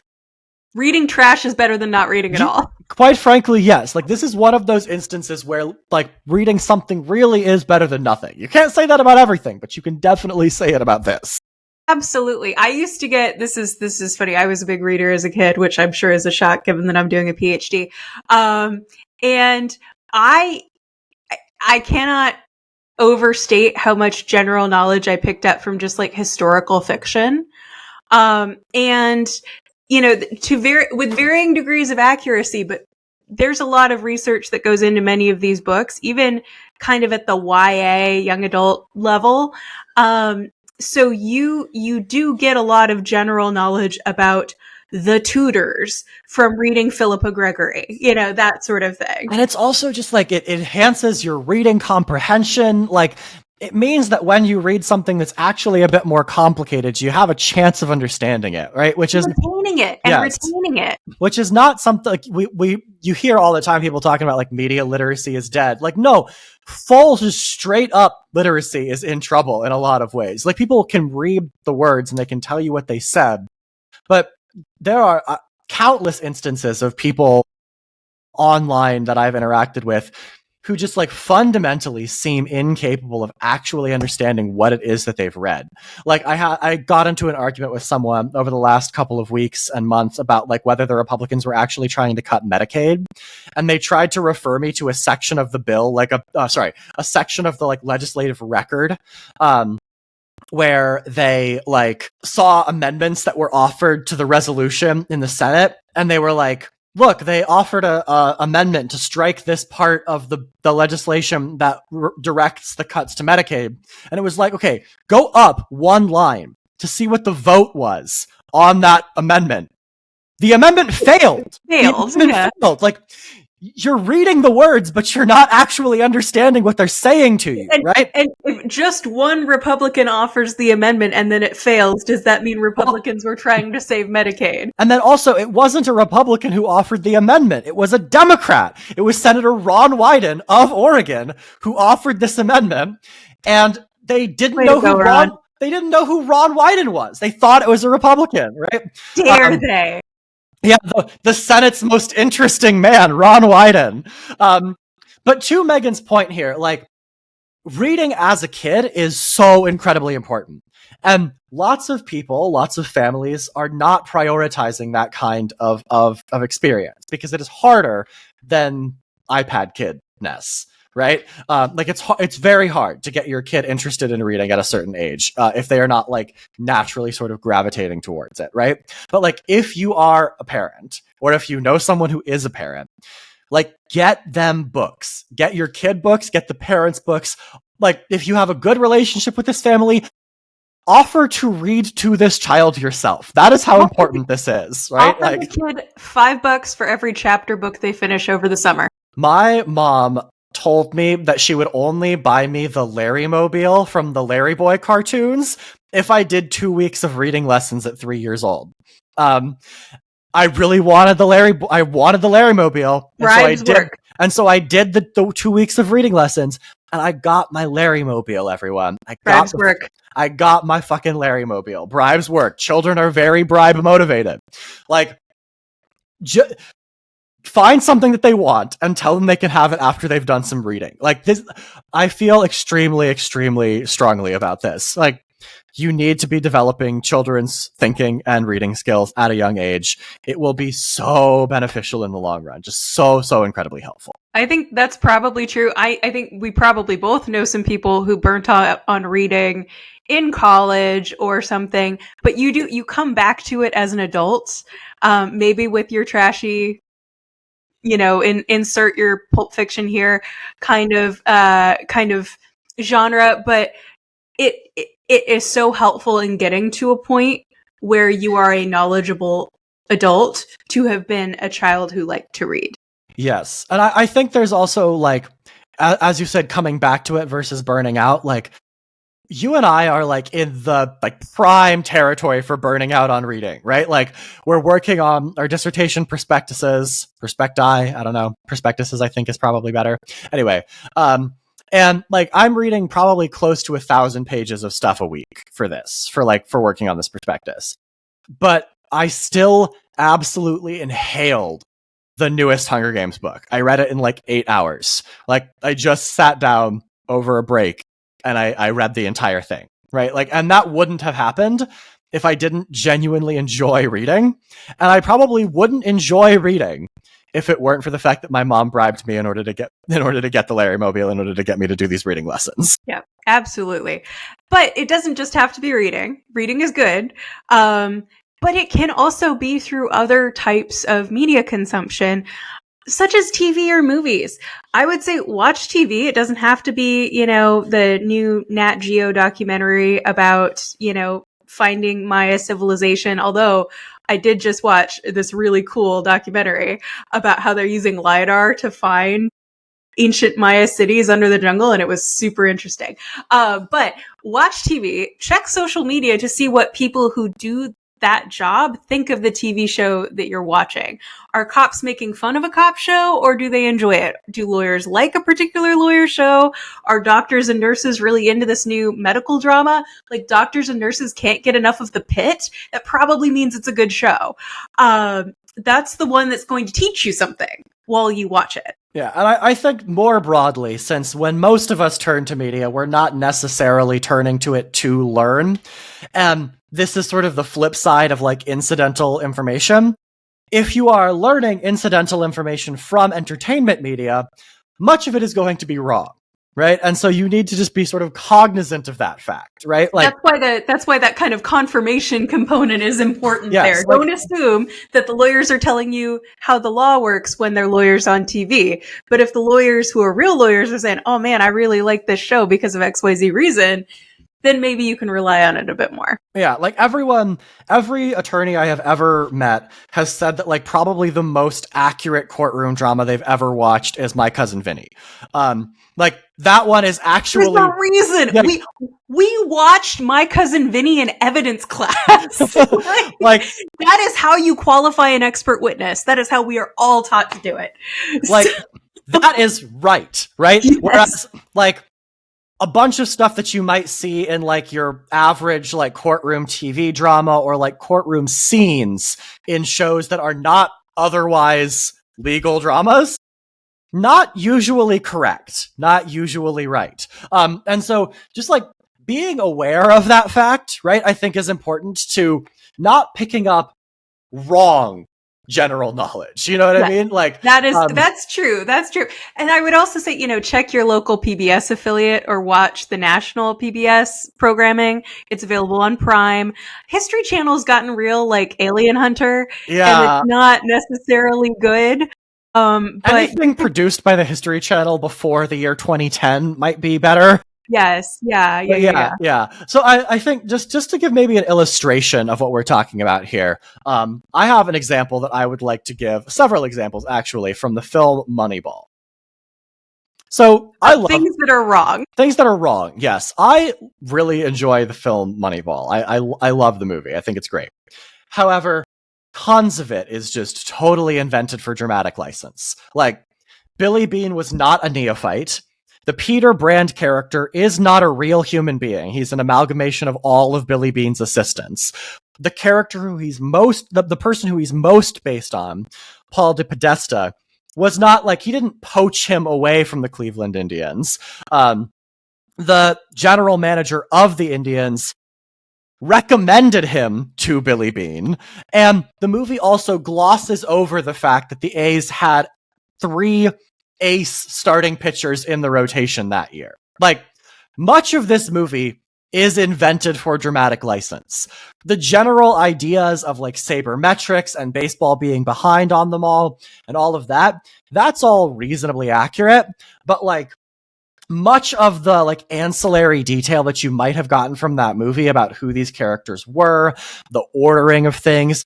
reading trash is better than not reading at all. Quite frankly, yes. Like, this is one of those instances where, like, reading something really is better than nothing. You can't say that about everything, but you can definitely say it about this. Absolutely. I used to get, this is funny. I was a big reader as a kid, which I'm sure is a shock given that I'm doing a PhD. And I cannot overstate how much general knowledge I picked up from just like historical fiction. And you know, with varying degrees of accuracy, but there's a lot of research that goes into many of these books, even kind of at the YA young adult level. So you do get a lot of general knowledge about the Tudors from reading Philippa Gregory, you know, that sort of thing. And it's also just like, it enhances your reading comprehension. Like, it means that when you read something that's actually a bit more complicated, you have a chance of understanding it, right? Which is retaining it. Which is not something like you hear all the time people talking about like media literacy is dead. Like, no, full just straight up literacy is in trouble in a lot of ways. Like, people can read the words and they can tell you what they said, but there are countless instances of people online that I've interacted with who just like fundamentally seem incapable of actually understanding what it is that they've read. Like, I got into an argument with someone over the last couple of weeks and months about like whether the Republicans were actually trying to cut Medicaid, and they tried to refer me to a section of the bill, like a section of the like legislative record, where they like saw amendments that were offered to the resolution in the Senate, and they were like, look, they offered a amendment to strike this part of the legislation that directs the cuts to Medicaid. And it was like, okay, go up one line to see what the vote was on that amendment. The amendment failed. Failed. Like, you're reading the words, but you're not actually understanding what they're saying to you, right? And if just one Republican offers the amendment and then it fails, does that mean Republicans were trying to save Medicaid? And then also, it wasn't a Republican who offered the amendment. It was a Democrat. It was Senator Ron Wyden of Oregon who offered this amendment, and they didn't know who Ron Wyden was. They thought it was a Republican, right? Dare they? Yeah, the Senate's most interesting man, Ron Wyden. But to Megan's point here, like, reading as a kid is so incredibly important. And lots of people, lots of families are not prioritizing that kind of experience because it is harder than iPad kidness, right? Like, it's very hard to get your kid interested in reading at a certain age if they are not like naturally sort of gravitating towards it, right? But like, if you are a parent, or if you know someone who is a parent, like, get them books. Get your kid books, get the parents books. Like, if you have a good relationship with this family, offer to read to this child yourself. That is how important this is, right? Offer the kid $5 for every chapter book they finish over the summer. My mom told me that she would only buy me the Larry Mobile from the Larry Boy cartoons if I did 2 weeks of reading lessons at 3 years old. I really wanted the Larry Mobile. And so I did the 2 weeks of reading lessons, and I got my Larry Mobile, everyone. I got my fucking Larry Mobile. Bribes work. Children are very bribe motivated. Like, find something that they want and tell them they can have it after they've done some reading. Like, this, I feel extremely, extremely strongly about this. Like, you need to be developing children's thinking and reading skills at a young age. It will be so beneficial in the long run. Just so incredibly helpful. I think that's probably true. I think we probably both know some people who burnt out on reading in college or something, but you come back to it as an adult, maybe with your trashy, you know, insert your Pulp Fiction here kind of genre, but it is so helpful in getting to a point where you are a knowledgeable adult to have been a child who liked to read. Yes. And I think there's also like, as you said, coming back to it versus burning out, like, you and I are like in the like prime territory for burning out on reading, right? Like, we're working on our dissertation prospecti, I don't know, prospectuses I think is probably better. Anyway, and like I'm reading probably close to 1,000 pages of stuff a week for this, for working on this prospectus. But I still absolutely inhaled the newest Hunger Games book. I read it in like 8 hours. Like, I just sat down over a break and I read the entire thing, right? Like, and that wouldn't have happened if I didn't genuinely enjoy reading. And I probably wouldn't enjoy reading if it weren't for the fact that my mom bribed me in order to get the Larry Mobile, in order to get me to do these reading lessons. Yeah, absolutely. But it doesn't just have to be reading. Reading is good. But it can also be through other types of media consumption, such as TV or movies. I would say watch TV. It doesn't have to be, the new Nat Geo documentary about, finding Maya civilization. Although I did just watch this really cool documentary about how they're using LiDAR to find ancient Maya cities under the jungle, and it was super interesting. But watch TV, check social media to see what people who do that job think of the TV show that you're watching. Are cops making fun of a cop show, or do they enjoy it? Do lawyers like a particular lawyer show? Are doctors and nurses really into this new medical drama? Like, doctors and nurses can't get enough of The Pit? That probably means it's a good show. That's the one that's going to teach you something while you watch it. Yeah, and I think more broadly, since when most of us turn to media, we're not necessarily turning to it to learn. And this is sort of the flip side of like incidental information. If you are learning incidental information from entertainment media, much of it is going to be wrong, right? And so you need to just be sort of cognizant of that fact, right? Like, that's why that kind of confirmation component is important. Yes, there. Don't assume that the lawyers are telling you how the law works when they're lawyers on TV. But if the lawyers who are real lawyers are saying, "Oh man, I really like this show because of XYZ reason," then maybe you can rely on it a bit more. Yeah, like every attorney I have ever met has said that like probably the most accurate courtroom drama they've ever watched is My Cousin Vinny. Like that one is actually There's no reason. Yeah. We watched My Cousin Vinny in evidence class. like that is how you qualify an expert witness. That is how we are all taught to do it. Like that is right? Yes. Whereas like a bunch of stuff that you might see in like your average like courtroom TV drama or like courtroom scenes in shows that are not otherwise legal dramas, not usually correct, not usually right. And so just like being aware of that fact, right, I think is important to not picking up wrong general knowledge. You know what I mean? Like that's true. That's true. And I would also say, check your local PBS affiliate or watch the national PBS programming. It's available on Prime. History Channel's gotten real like Alien Hunter. Yeah. And it's not necessarily good. But anything produced by the History Channel before the year 2010 might be better. Yes. Yeah. So I think just to give maybe an illustration of what we're talking about here, I have an example that I would like to give, several examples actually, from the film Moneyball. So I love things that are wrong. Things that are wrong. Yes, I really enjoy the film Moneyball. I love the movie. I think it's great. However, tons of it is just totally invented for dramatic license. Like, Billy Bean was not a neophyte. The Peter Brand character is not a real human being. He's an amalgamation of all of Billy Bean's assistants. The character who he's the person who he's most based on, Paul de Podesta, was not like, he didn't poach him away from the Cleveland Indians. The general manager of the Indians recommended him to Billy Bean. And the movie also glosses over the fact that the A's had 3 ace starting pitchers in the rotation that year. Like, much of this movie is invented for dramatic license. The general ideas of like sabermetrics and baseball being behind on them all and all of that, that's all reasonably accurate. But like, much of the like ancillary detail that you might have gotten from that movie about who these characters were, the ordering of things,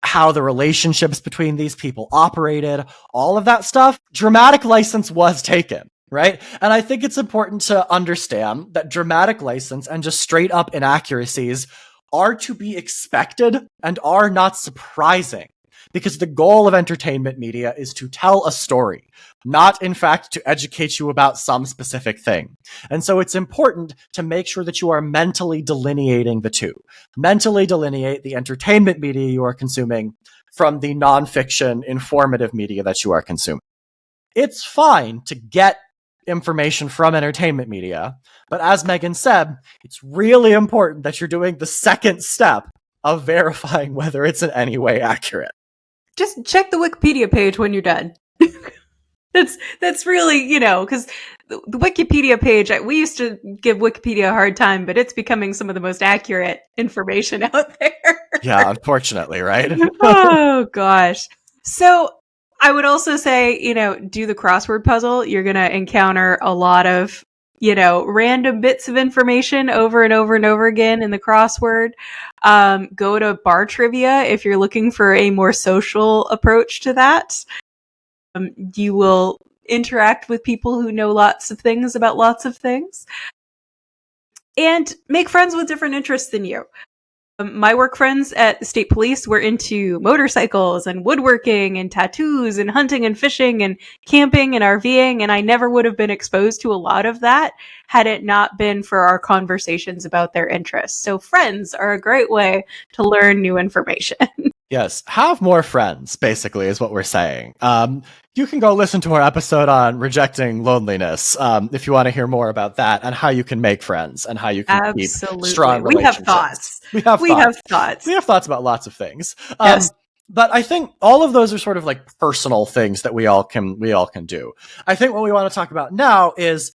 how the relationships between these people operated, all of that stuff, dramatic license was taken. right? And I think it's important to understand that dramatic license and just straight up inaccuracies are to be expected and are not surprising. Because the goal of entertainment media is to tell a story, not in fact to educate you about some specific thing. And so it's important to make sure that you are mentally delineating the two. Mentally delineate the entertainment media you are consuming from the nonfiction informative media that you are consuming. It's fine to get information from entertainment media, but as Megan said, it's really important that you're doing the second step of verifying whether it's in any way accurate. Just check the Wikipedia page when you're done. That's really, because the Wikipedia page, we used to give Wikipedia a hard time, but it's becoming some of the most accurate information out there. Yeah, unfortunately, right? Oh, gosh. So I would also say, do the crossword puzzle. You're going to encounter a lot of, random bits of information over and over and over again in the crossword. Go to bar trivia if you're looking for a more social approach to that. You will interact with people who know lots of things about lots of things. And make friends with different interests than you. My work friends at the state police were into motorcycles and woodworking and tattoos and hunting and fishing and camping and RVing, and I never would have been exposed to a lot of that had it not been for our conversations about their interests. So friends are a great way to learn new information. Yes, have more friends, basically, is what we're saying. You can go listen to our episode on rejecting loneliness if you want to hear more about that and how you can make friends and how you can keep strong relationships. We have thoughts. We have thoughts about lots of things. Yes. But I think all of those are sort of like personal things that we all can do. I think what we want to talk about now is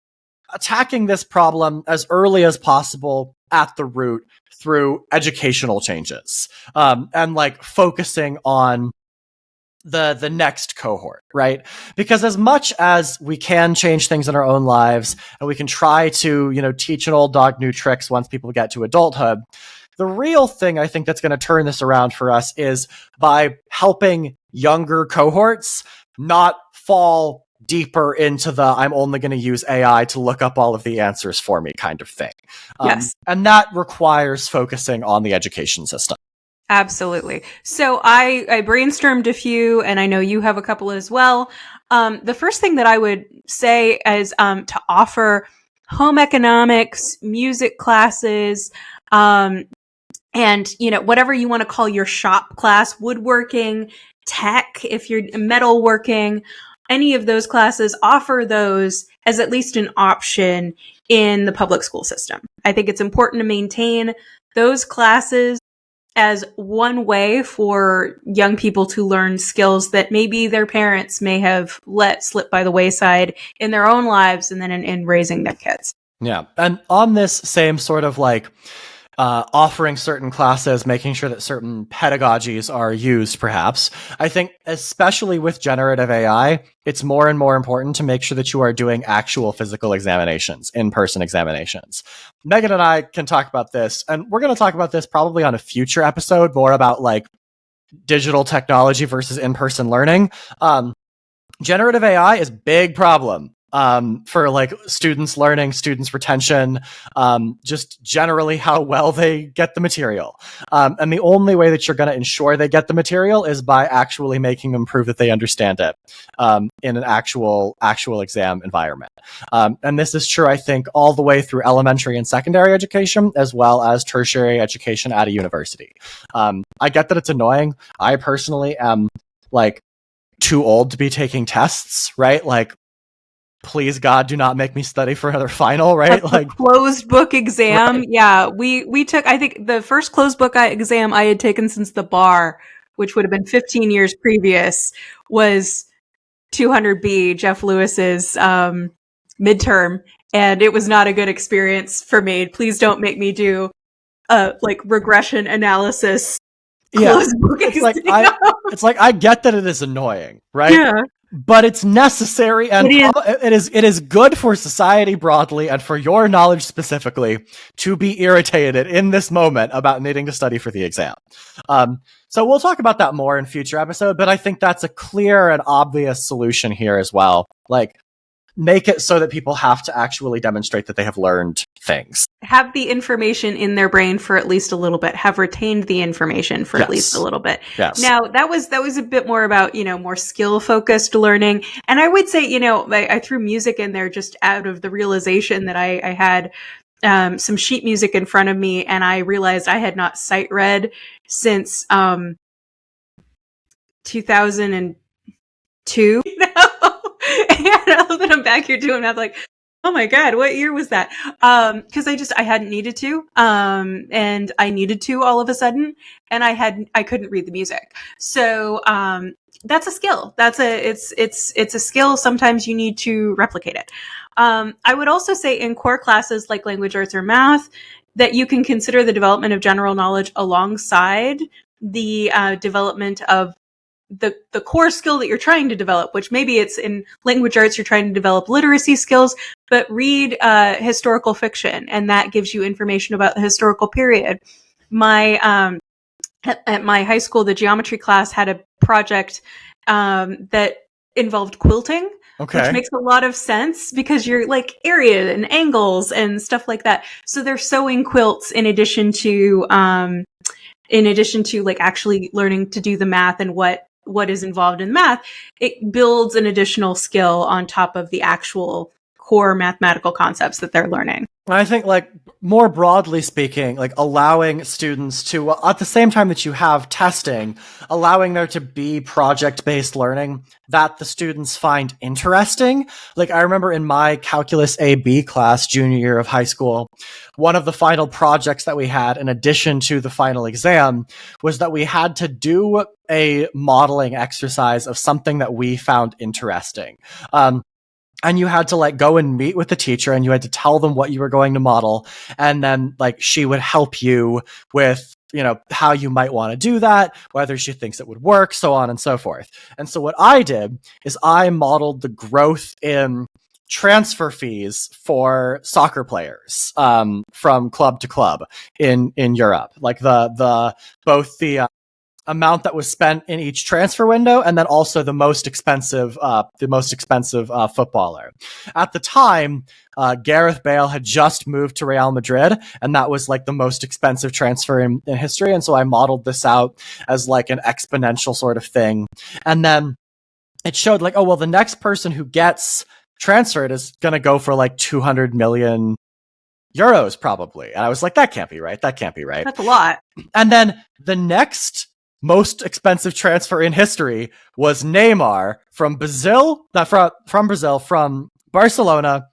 attacking this problem as early as possible at the root through educational changes, and like focusing on the next cohort, right? Because as much as we can change things in our own lives and we can try to, teach an old dog new tricks once people get to adulthood, the real thing I think that's going to turn this around for us is by helping younger cohorts not fall deeper into the I'm only going to use AI to look up all of the answers for me kind of thing. Yes. And that requires focusing on the education system. Absolutely. So I brainstormed a few, and I know you have a couple as well. The first thing that I would say is to offer home economics, music classes, and whatever you want to call your shop class, woodworking, tech, if you're metalworking, any of those classes, offer those as at least an option in the public school system. I think it's important to maintain those classes as one way for young people to learn skills that maybe their parents may have let slip by the wayside in their own lives and then in raising their kids. Yeah. And on this same sort of like offering certain classes, making sure that certain pedagogies are used, perhaps. I think, especially with generative AI, it's more and more important to make sure that you are doing actual physical examinations, in-person examinations. Megan and I can talk about this, and we're going to talk about this probably on a future episode, more about like digital technology versus in-person learning. Generative AI is a big problem for like students learning, students retention, just generally how well they get the material. And the only way that you're going to ensure they get the material is by actually making them prove that they understand it in an actual exam environment. And this is true, I think, all the way through elementary and secondary education, as well as tertiary education at a university. I get that it's annoying. I personally am like too old to be taking tests, right? Like, please God, do not make me study for another final, right? Like closed book exam. Right. Yeah, we took, I think the first closed book exam I had taken since the bar, which would have been 15 years previous, was 200B, Jeff Lewis's midterm. And it was not a good experience for me. Please don't make me do like regression analysis. Closed book exam. It's like I get that it is annoying, right? Yeah. But it's necessary, and it is good for society broadly and for your knowledge specifically to be irritated in this moment about needing to study for the exam. So we'll talk about that more in future episode, but I think that's a clear and obvious solution here as well. Like, make it so that people have to actually demonstrate that they have learned things. Have the information in their brain for at least a little bit, have retained the information for at least a little bit. Yes. Now, that was a bit more about, more skill-focused learning. And I would say, I threw music in there just out of the realization that I had some sheet music in front of me, and I realized I had not sight read since 2002. And all that I'm back here doing, I'm like, oh my God, what year was that? Cause I hadn't needed to. And I needed to all of a sudden, and I couldn't read the music. So, that's a skill. It's a skill. Sometimes you need to replicate it. I would also say in core classes like language arts or math, that you can consider the development of general knowledge alongside the development of the core skill that you're trying to develop, which maybe it's in language arts, you're trying to develop literacy skills, but read historical fiction, and that gives you information about the historical period. At my high school, the geometry class had a project that involved quilting, which makes a lot of sense because you're like area and angles and stuff like that. So they're sewing quilts in addition to like actually learning to do the math and what is involved in math. It builds an additional skill on top of the actual core mathematical concepts that they're learning. I think, like, more broadly speaking, like allowing students to, at the same time that you have testing, allowing there to be project-based learning that the students find interesting. Like, I remember in my Calculus AB class, junior year of high school, one of the final projects that we had, in addition to the final exam, was that we had to do a modeling exercise of something that we found interesting. And you had to like go and meet with the teacher, and you had to tell them what you were going to model. And then like she would help you with, how you might want to do that, whether she thinks it would work, so on and so forth. And so what I did is I modeled the growth in transfer fees for soccer players, from club to club in Europe, like both the amount that was spent in each transfer window, and then also the most expensive footballer. At the time, Gareth Bale had just moved to Real Madrid, and that was like the most expensive transfer in history. And so I modeled this out as like an exponential sort of thing. And then it showed like, oh, well, the next person who gets transferred is going to go for like 200 million euros probably. And I was like, that can't be right. That's a lot. And then the next most expensive transfer in history was Neymar from Barcelona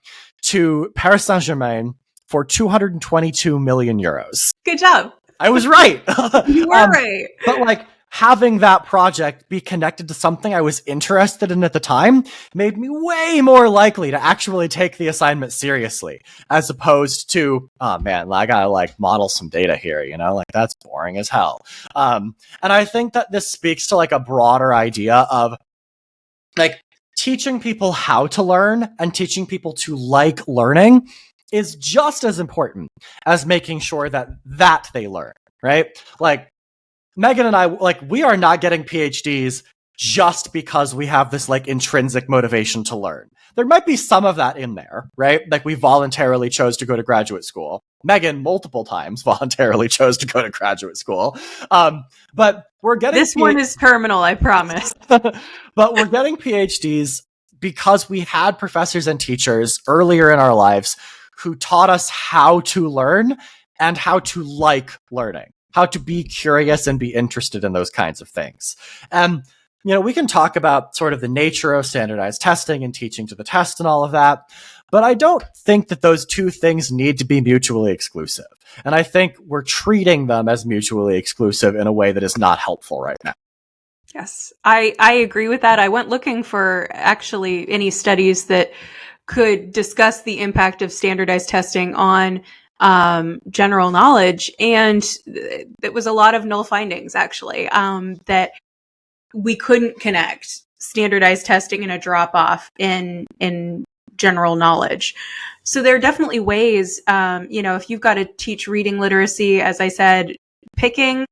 to Paris Saint-Germain for 222 million euros. Good job. I was right. You were right. But like having that project be connected to something I was interested in at the time made me way more likely to actually take the assignment seriously, as opposed to, oh man, I gotta like model some data here, like that's boring as hell. And I think that this speaks to like a broader idea of like teaching people how to learn and teaching people to like learning is just as important as making sure that they learn, right? Like, Megan and I, like, we are not getting PhDs just because we have this like intrinsic motivation to learn. There might be some of that in there, right? Like we voluntarily chose to go to graduate school. Megan multiple times voluntarily chose to go to graduate school. But we're getting this one is terminal, I promise. But we're getting PhDs because we had professors and teachers earlier in our lives who taught us how to learn and how to like learning, how to be curious and be interested in those kinds of things. And, we can talk about sort of the nature of standardized testing and teaching to the test and all of that, but I don't think that those two things need to be mutually exclusive. And I think we're treating them as mutually exclusive in a way that is not helpful right now. Yes, I agree with that. I went looking for actually any studies that could discuss the impact of standardized testing on general knowledge, and it was a lot of null findings actually, that we couldn't connect standardized testing and a drop off in general knowledge. So there are definitely ways, if you've got to teach reading literacy, as I said, picking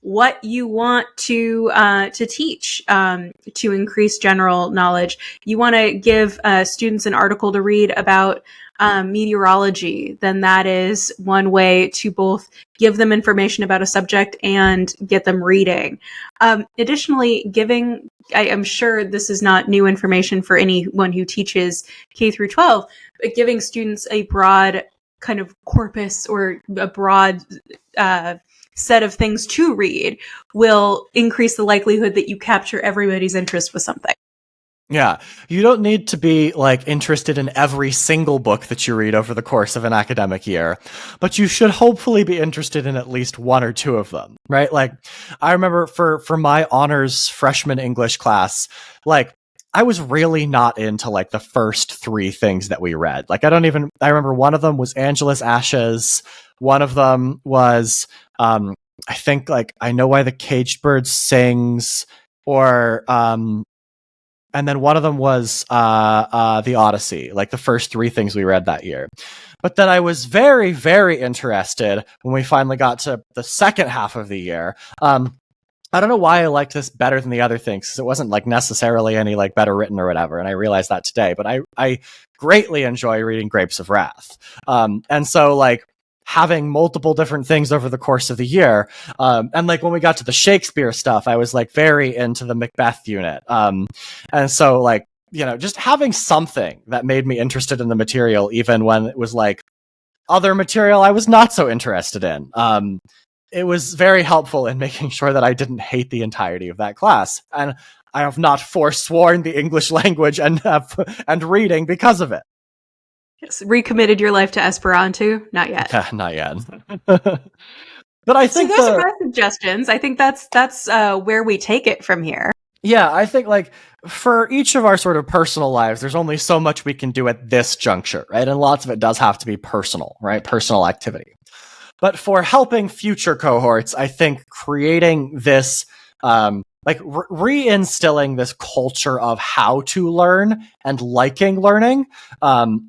what you want to teach to increase general knowledge. You want to give students an article to read about meteorology, then that is one way to both give them information about a subject and get them reading. Additionally, I am sure this is not new information for anyone who teaches K through 12, but giving students a broad kind of corpus or a broad set of things to read will increase the likelihood that you capture everybody's interest with something. Yeah, you don't need to be like interested in every single book that you read over the course of an academic year, but you should hopefully be interested in at least one or two of them, right? Like, I remember for my honors freshman English class, like, I was really not into like the first three things that we read. Like, I remember one of them was Angela's Ashes. One of them was, I think, like, I Know Why the Caged Bird Sings, or, and then one of them was the Odyssey, like the first three things we read that year. But then I was very, very interested when we finally got to the second half of the year. I don't know why I liked this better than the other things, because it wasn't like necessarily any like better written or whatever, and I realized that today. But I greatly enjoy reading Grapes of Wrath, and so like having multiple different things over the course of the year, and like when we got to the Shakespeare stuff, I was like very into the Macbeth unit, and so like, you know, just having something that made me interested in the material, even when it was like other material I was not so interested in. It was very helpful in making sure that I didn't hate the entirety of that class. And I have not forsworn the English language and reading because of it. Yes, recommitted your life to Esperanto? Not yet. Not yet. But I think so those are my suggestions. I think that's where we take it from here. Yeah, I think like for each of our sort of personal lives, there's only so much we can do at this juncture, right? And lots of it does have to be personal, right? Personal activity. But for helping future cohorts, I think creating this, reinstilling this culture of how to learn and liking learning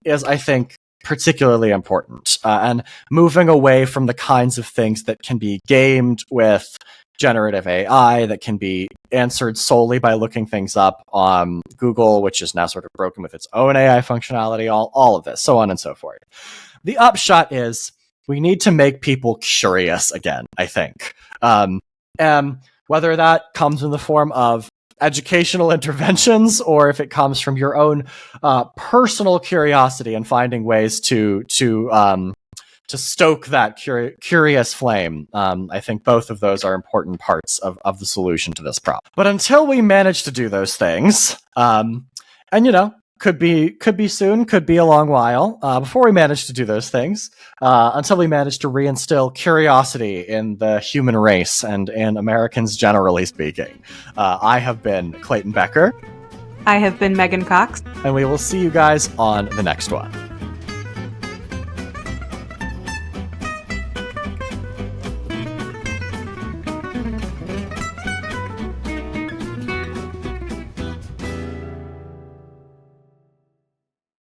is, I think, particularly important. And moving away from the kinds of things that can be gamed with generative AI, that can be answered solely by looking things up on Google, which is now sort of broken with its own AI functionality, all of this, so on and so forth. The upshot is, we need to make people curious again, I think. And whether that comes in the form of educational interventions, or if it comes from your own personal curiosity and finding ways to stoke that curious flame, I think both of those are important parts of the solution to this problem. But until we manage to do those things, and you know, could be soon, could be a long while before we manage to do those things, until we manage to reinstill curiosity in the human race and in Americans generally speaking. I have been Clayton Becker. I have been Megan Cox. And we will see you guys on the next one.